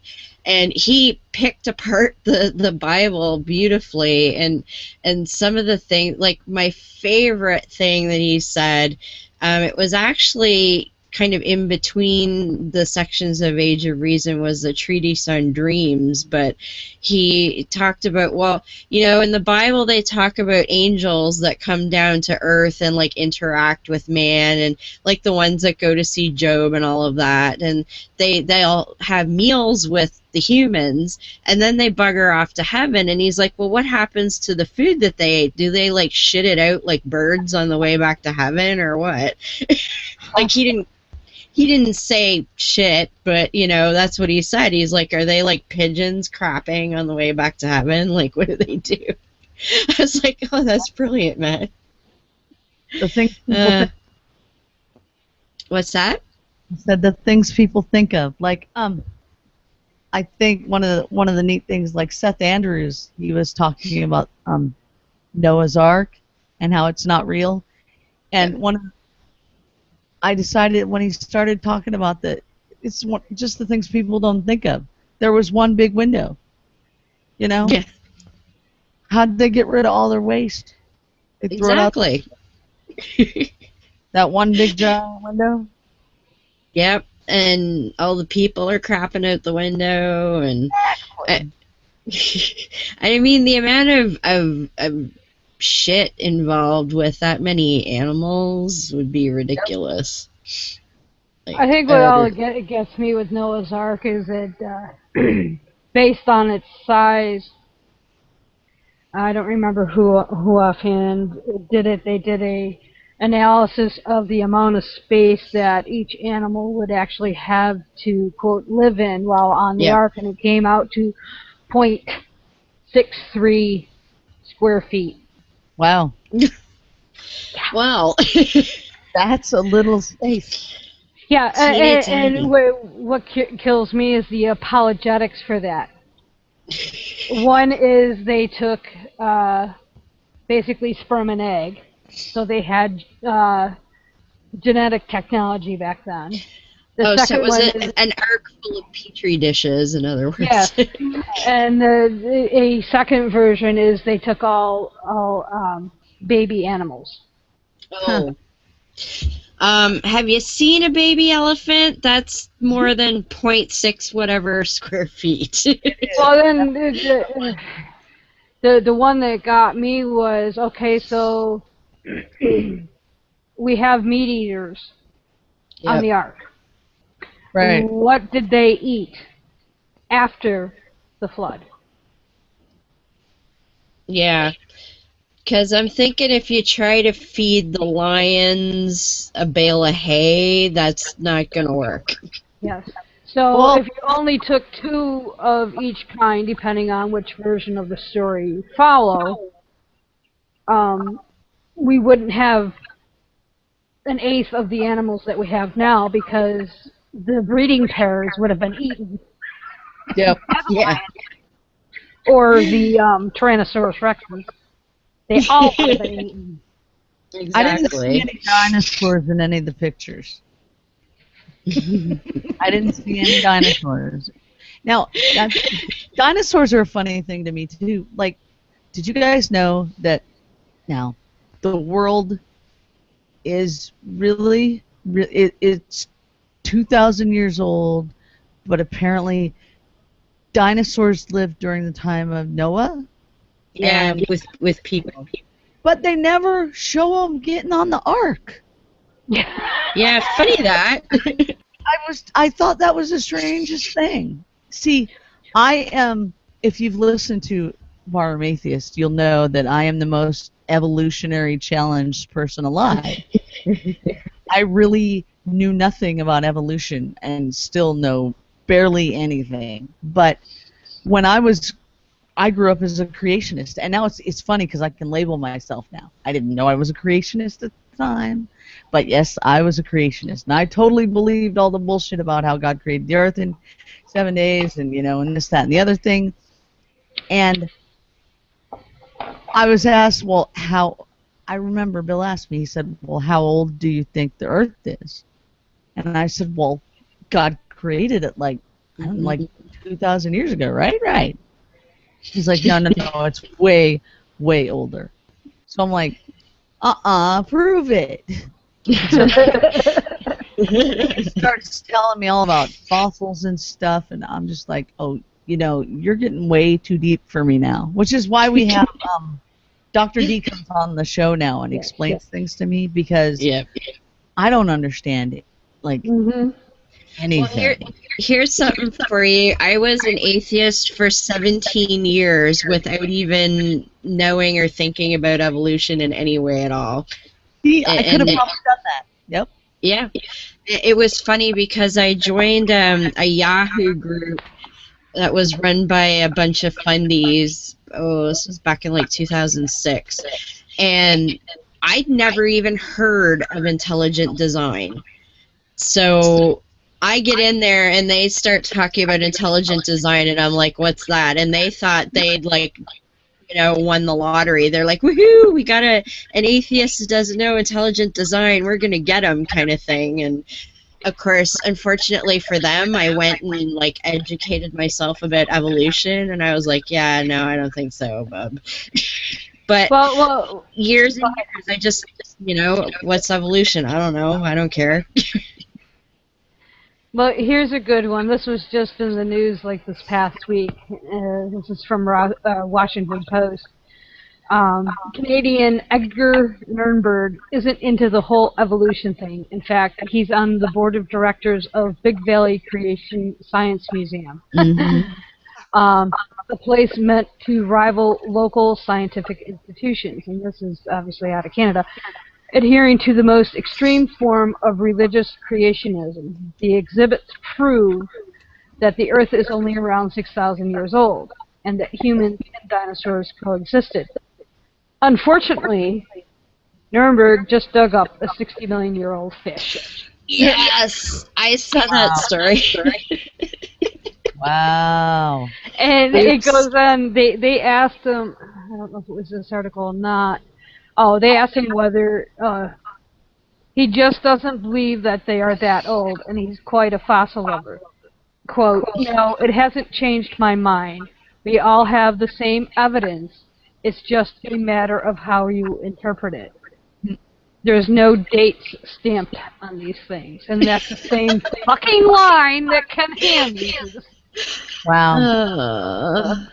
and he picked apart the Bible beautifully, and some of the things, like, my favorite thing that he said, it was actually kind of in between the sections of Age of Reason, was the treatise on dreams, but he talked about, well, in the Bible they talk about angels that come down to earth and, like, interact with man, and, like, the ones that go to see Job and all of that, and they'll have meals with the humans, and then they bugger off to heaven. And he's like, well, what happens to the food that they ate? Do they, like, shit it out like birds on the way back to heaven, or what? Like, he didn't say shit, but, that's what he said. He's like, are they like pigeons crapping on the way back to heaven? Like, what do they do? I was like, oh, that's brilliant, man. The things people think. What's that? I said the things people think of. Like, I think one of the neat things, like Seth Andrews, he was talking about Noah's Ark and how it's not real. And I decided when he started talking about that, it's just the things people don't think of. There was one big window, Yeah. How did they get rid of all their waste? They threw Exactly. it out that one big giant window. Yep. And all the people are crapping out the window, and I mean, the amount of shit involved with that many animals would be ridiculous. Like, I think what all it gets me with Noah's Ark is that based on its size, I don't remember who offhand did it. They did analysis of the amount of space that each animal would actually have to, quote, live in while on the ark, and it came out to 0.63 square feet. Wow. Wow. That's a little space. Yeah, Teeny and what kills me is the apologetics for that. One is they took basically sperm and egg, so they had genetic technology back then. The so it was one an ark full of petri dishes, in other words. Yes, and a second version is they took all baby animals. Oh. Have you seen a baby elephant? That's more than 0.6 whatever square feet. Well, then the one that got me was, okay, so we have meat eaters on the ark. Right. What did they eat after the flood? Yeah. Because I'm thinking if you try to feed the lions a bale of hay, that's not going to work. Yes. So if you only took 2 of each kind, depending on which version of the story you follow, we wouldn't have an eighth of the animals that we have now, because the breeding pairs would have been eaten. Yep. Yeah. Or the Tyrannosaurus rexes. They all would have been eaten. Exactly. I didn't see any dinosaurs in any of the pictures. I didn't see any dinosaurs. Now, dinosaurs are a funny thing to me, too. Like, did you guys know that now the world is really it's 2,000 years old, but apparently dinosaurs lived during the time of Noah? Yeah, with people. But they never show them getting on the ark. Yeah, funny that. I thought that was the strangest thing. See, I am, if you've listened to Bar Room Atheist, you'll know that I am the most evolutionary challenged person alive. I really knew nothing about evolution and still know barely anything. But when I grew up as a creationist, and now it's funny because I can label myself now. I didn't know I was a creationist at the time, but yes, I was a creationist, and I totally believed all the bullshit about how God created the earth in 7 days, and and this, that, and the other thing. And I was asked, well, how? I remember Bill asked me. He said, well, how old do you think the earth is? And I said, well, God created it like 2,000 years ago, right? Right. He's like, no, it's way, way older. So I'm like, prove it. He starts telling me all about fossils and stuff, and I'm just like, oh, you're getting way too deep for me now. Which is why we have Dr. D comes on the show now and explains things to me, because I don't understand it. Like, anything. Well, here's something for you. I was an atheist for 17 years without even knowing or thinking about evolution in any way at all. See, I could have probably done that. Yep. Yeah. It was funny because I joined a Yahoo group that was run by a bunch of fundies. Oh, this was back in like 2006. And I'd never even heard of intelligent design. So I get in there and they start talking about intelligent design, and I'm like, what's that? And they thought they'd won the lottery. They're like, woohoo, we got an atheist who doesn't know intelligent design. We're going to get him, kind of thing. And of course, unfortunately for them, I went and educated myself about evolution, and I was like, yeah, no, I don't think so, bub. But years and years, I just, what's evolution? I don't know. I don't care. Well, here's a good one. This was just in the news this past week. This is from Washington Post. Canadian Edgar Nurnberg isn't into the whole evolution thing. In fact, he's on the board of directors of Big Valley Creation Science Museum. The place meant to rival local scientific institutions, and this is obviously out of Canada. adhering to the most extreme form of religious creationism. The exhibits prove that the Earth is only around 6,000 years old, and that humans and dinosaurs coexisted. Unfortunately, Nuremberg just dug up a 60-million-year-old fish. Yes, I saw that story. Wow. And it goes on, they asked him, I don't know if it was this article or not, they asked him whether he just doesn't believe that they are that old, and he's quite a fossil lover. Quote, "No, it hasn't changed my mind. We all have the same evidence. It's just a matter of how you interpret it. There's no dates stamped on these things." And that's the same fucking line that Ken Ham uses. Wow.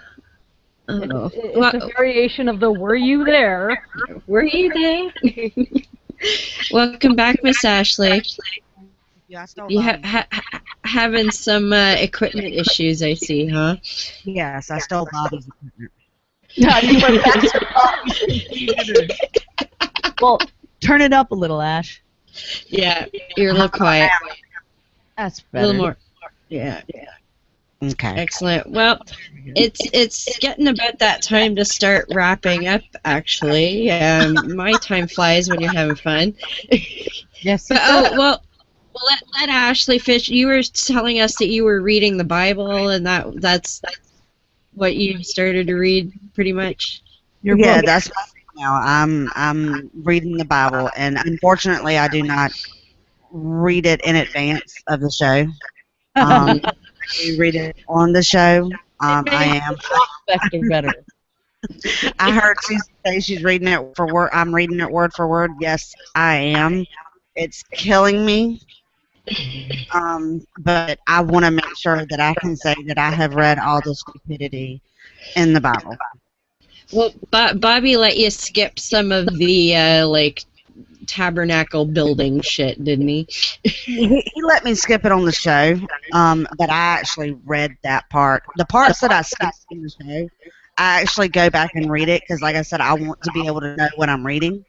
It's a variation of the "were you there?" Were you there? Welcome back, Miss Ashley. Yeah, I stole You Bobby's. having some equipment issues, I see, huh? Yes, I stole Bobby's equipment. Yeah, you went back to Bobby's computer. Well, turn it up a little, Ash. Yeah, you're a little quiet. That's A better. little more. Yeah. Okay. Excellent. Well, it's getting about that time to start wrapping up, actually. My time flies when you're having fun. Yes. But well, let Ashley fish. You were telling us that you were reading the Bible, and that's what you started to read, pretty much. Yeah, that's my thing now. I'm reading the Bible, and unfortunately, I do not read it in advance of the show. I do read it on the show. I am. Better, better. I heard Suzy say she's reading it for word. I'm reading it word for word. Yes, I am. It's killing me. But I want to make sure that I can say that I have read all the stupidity in the Bible. Well, Bobby let you skip some of the like tabernacle building shit, didn't he? He let me skip it on the show, but I actually read that part. The parts that I skipped on the show, I actually go back and read it because, like I said, I want to be able to know what I'm reading,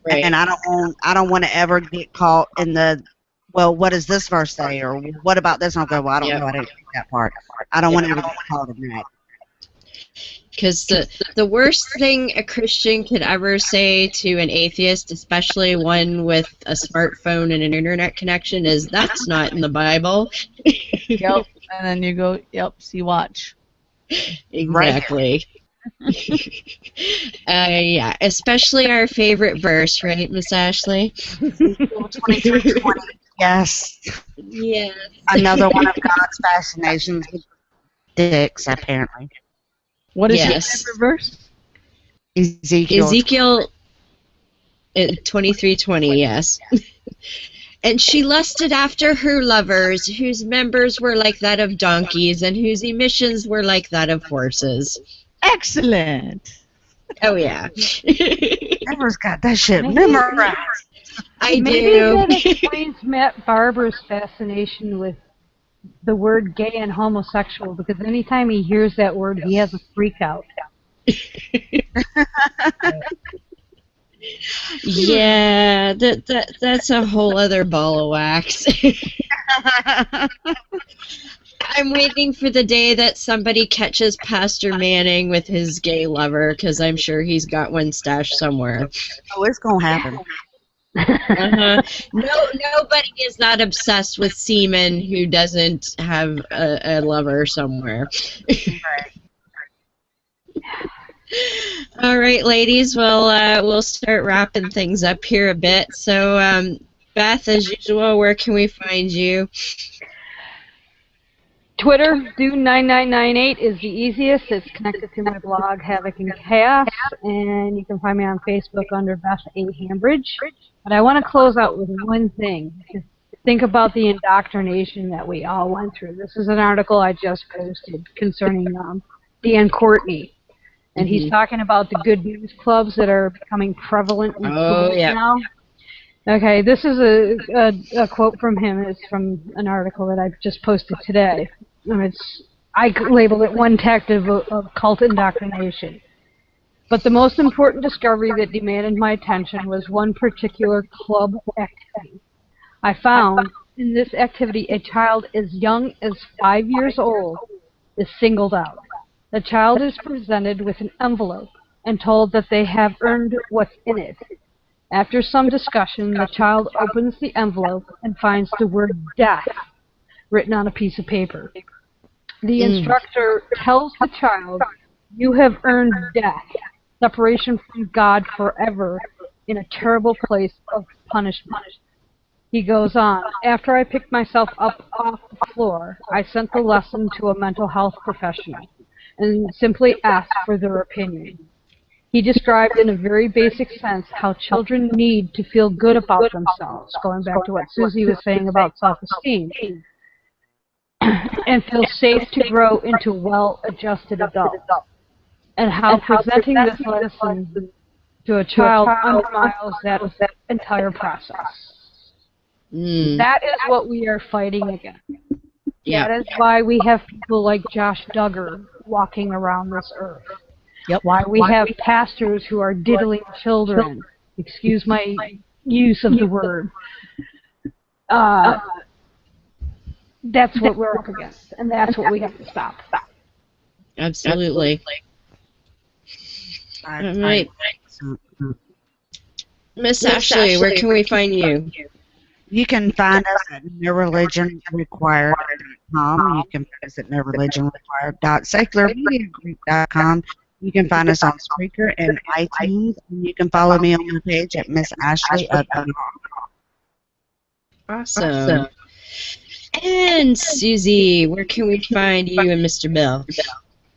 Right. and I don't want to ever get caught in the, well, what does this verse say, or what about this? And I'll go, well, I don't know, I didn't read that part. I don't want to ever get caught in that. Because the worst thing a Christian could ever say to an atheist, especially one with a smartphone and an internet connection, is that's not in the Bible. Yep. And then you go, yep, see, watch. Exactly. Yeah, especially our favorite verse, right, Miss Ashley? 23:20. Yes. Yes. Another one of God's fascinations with dicks, apparently. What is Yes. your favorite verse? Ezekiel 23:20, yes. And she lusted after her lovers, whose members were like that of donkeys, and whose emissions were like that of horses. Excellent. Oh, yeah. Never's got that shit memorized. I Maybe do. that explains Matt Barber's fascination with the word gay and homosexual, because anytime he hears that word, he has a freak out. Yeah, that's a whole other ball of wax. I'm waiting for the day that somebody catches Pastor Manning with his gay lover, because I'm sure he's got one stashed somewhere. Oh, it's gonna happen. Uh-huh. Nobody is not obsessed with semen who doesn't have a lover somewhere. All right, ladies. Well, we'll start wrapping things up here a bit. So, Beth, as usual, where can we find you? Twitter, do9998 is the easiest. It's connected to my blog, Havoc and Chaos, and you can find me on Facebook under Beth A. Hambridge. But I want to close out with one thing. Think about the indoctrination that we all went through. This is an article I just posted concerning Dan Courtney. And he's talking about the good news clubs that are becoming prevalent in schools now. Okay, this is a quote from him. It's from an article that I've just posted today. And I labeled it one tactic of cult indoctrination. But the most important discovery that demanded my attention was one particular club activity. I found in this activity a child as young as 5 years old is singled out. The child is presented with an envelope and told that they have earned what's in it. After some discussion, the child opens the envelope and finds the word death written on a piece of paper. The instructor tells the child, "You have earned death, separation from God forever, in a terrible place of punishment." He goes on, "After I picked myself up off the floor, I sent the lesson to a mental health professional and simply asked for their opinion." He described in a very basic sense how children need to feel good about themselves, going back to what Suzy was saying about self-esteem, and feel safe to grow into well-adjusted adults, and how presenting this lesson to a child undermines that entire process. That is what we are fighting against. Yeah. That is why we have people like Josh Duggar walking around this earth. Yep. Why we have pastors who are diddling children. Excuse my use of the word. That's what we're up against, and that's what we have to stop. Absolutely. All right. Miss Ashley, where can we find you? You can find us at noreligionrequired.com. You can find us at noreligionrequired.secularmediagroup.com. You can find us on Spreaker and iTunes. And you can follow me on my page at Miss Ashley. Awesome. And Suzy, where can we find you and Mr. Bill?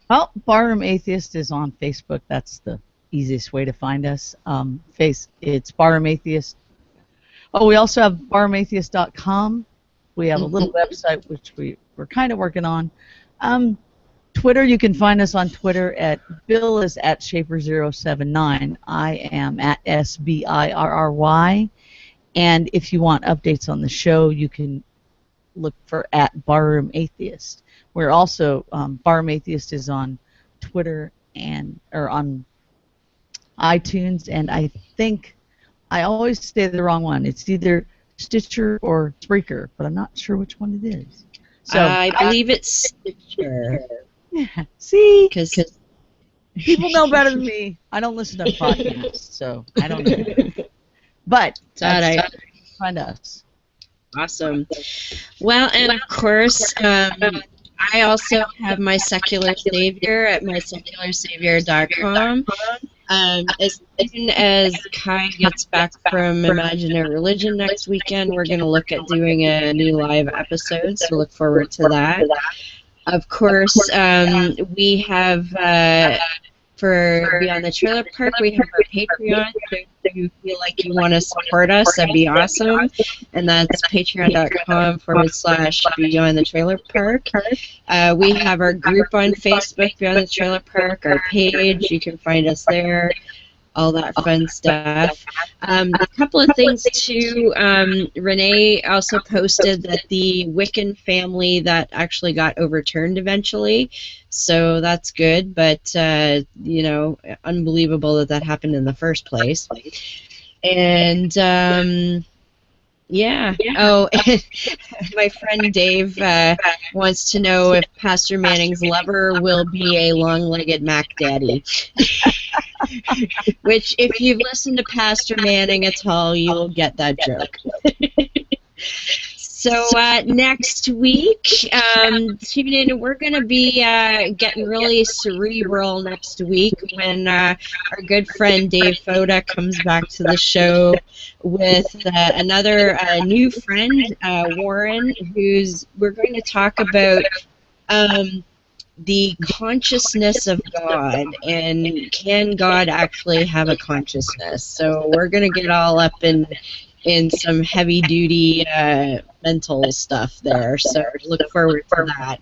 Well, Bar Room Atheist is on Facebook. That's the easiest way to find us. It's Bar Room Atheist. Oh, we also have barroomatheist.com. We have a little website which we're kind of working on. Twitter, you can find us on Twitter at Bill is at Shaper079. I am at SBIRRY. And if you want updates on the show, you can look for at Bar Room Atheist. We're also Bar Room Atheist is on Twitter or on iTunes, and I think I always say the wrong one. It's either Stitcher or Spreaker, but I'm not sure which one it is. So I believe it's Stitcher. Yeah, see, Because people know better than me. I don't listen to podcasts, so I don't know. But find us. Awesome. Well, and of course, I also have my Secular Savior at mysecularsavior.com. As soon as Kai gets back from Imaginary Religion next weekend, we're going to look at doing a new live episode, so look forward to that. Of course, we have, for Beyond the Trailer Park, we have our Patreon, so if you feel like you want to support us, that'd be awesome, and that's patreon.com/Beyond the Trailer Park. We have our group on Facebook, Beyond the Trailer Park, our page, you can find us there, all that fun stuff. A couple of things too, Renee also posted that the Wiccan family that actually got overturned eventually, so that's good, but you know, unbelievable that happened in the first place. And yeah. Oh, and my friend Dave wants to know if Pastor Manning's lover will be a long-legged Mac Daddy. Which, if you've listened to Pastor Manning at all, you'll get that joke. So next week, tune in. We're going to be getting really cerebral next week when our good friend Dave Foda comes back to the show with another new friend, Warren, we're going to talk about the consciousness of God, and can God actually have a consciousness? So we're going to get all up in some heavy-duty mental stuff there, so look forward to that.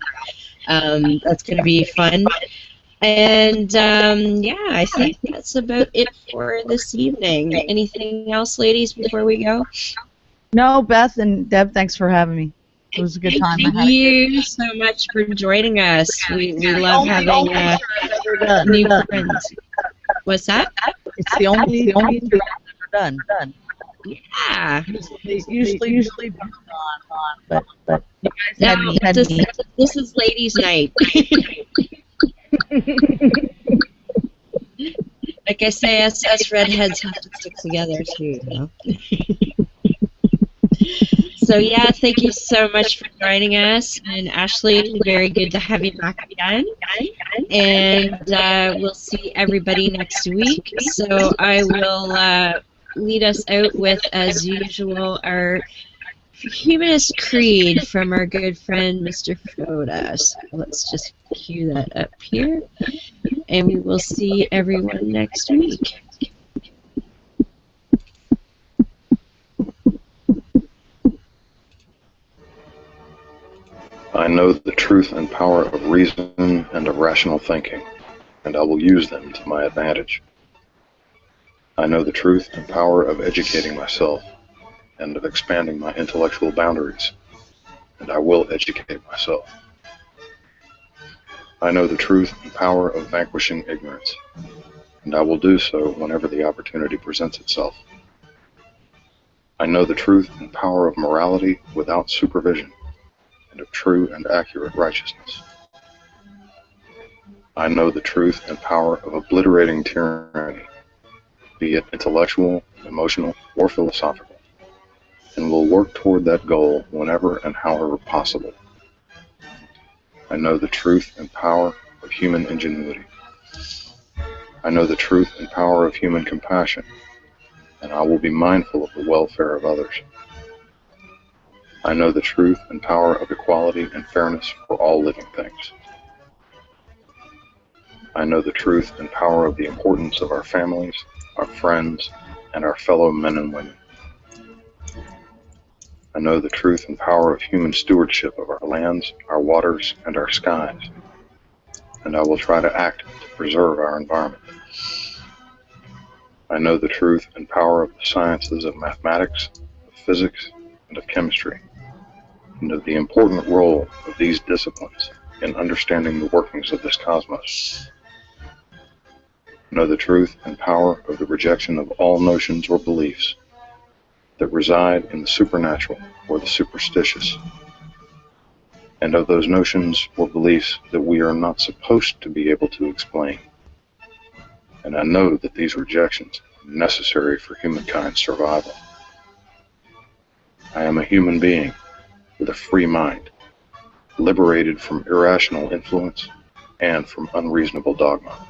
That's going to be fun. And yeah, I think that's about it for this evening. Anything else, ladies, before we go? No, Beth and Deb, thanks for having me. It was a good time. Thank you so much for joining us. We love having new friends. What's that? It's the only interview I've ever done. Yeah. Usually on, but you guys No, had me. this is ladies' night. Like I say, us redheads have to stick together too, you know. So yeah, thank you so much for joining us, and Ashley, very good to have you back again. And we'll see everybody next week. So I will lead us out with, as usual, our Humanist Creed from our good friend Mr. Froda. So let's just cue that up here, and we will see everyone next week. I know the truth and power of reason and of rational thinking, and I will use them to my advantage. I know the truth and power of educating myself and of expanding my intellectual boundaries, and I will educate myself. I know the truth and power of vanquishing ignorance, and I will do so whenever the opportunity presents itself. I know the truth and power of morality without supervision, and of true and accurate righteousness. I know the truth and power of obliterating tyranny, be it intellectual, emotional, or philosophical, and will work toward that goal whenever and however possible. I know the truth and power of human ingenuity. I know the truth and power of human compassion, and I will be mindful of the welfare of others. I know the truth and power of equality and fairness for all living things. I know the truth and power of the importance of our families, our friends, and our fellow men and women. I know the truth and power of human stewardship of our lands, our waters, and our skies, and I will try to act to preserve our environment. I know the truth and power of the sciences of mathematics, of physics, and of chemistry, and of the important role of these disciplines in understanding the workings of this cosmos. I know the truth and power of the rejection of all notions or beliefs that reside in the supernatural or the superstitious, and of those notions or beliefs that we are not supposed to be able to explain. And I know that these rejections are necessary for humankind's survival. I am a human being with a free mind, liberated from irrational influence and from unreasonable dogma.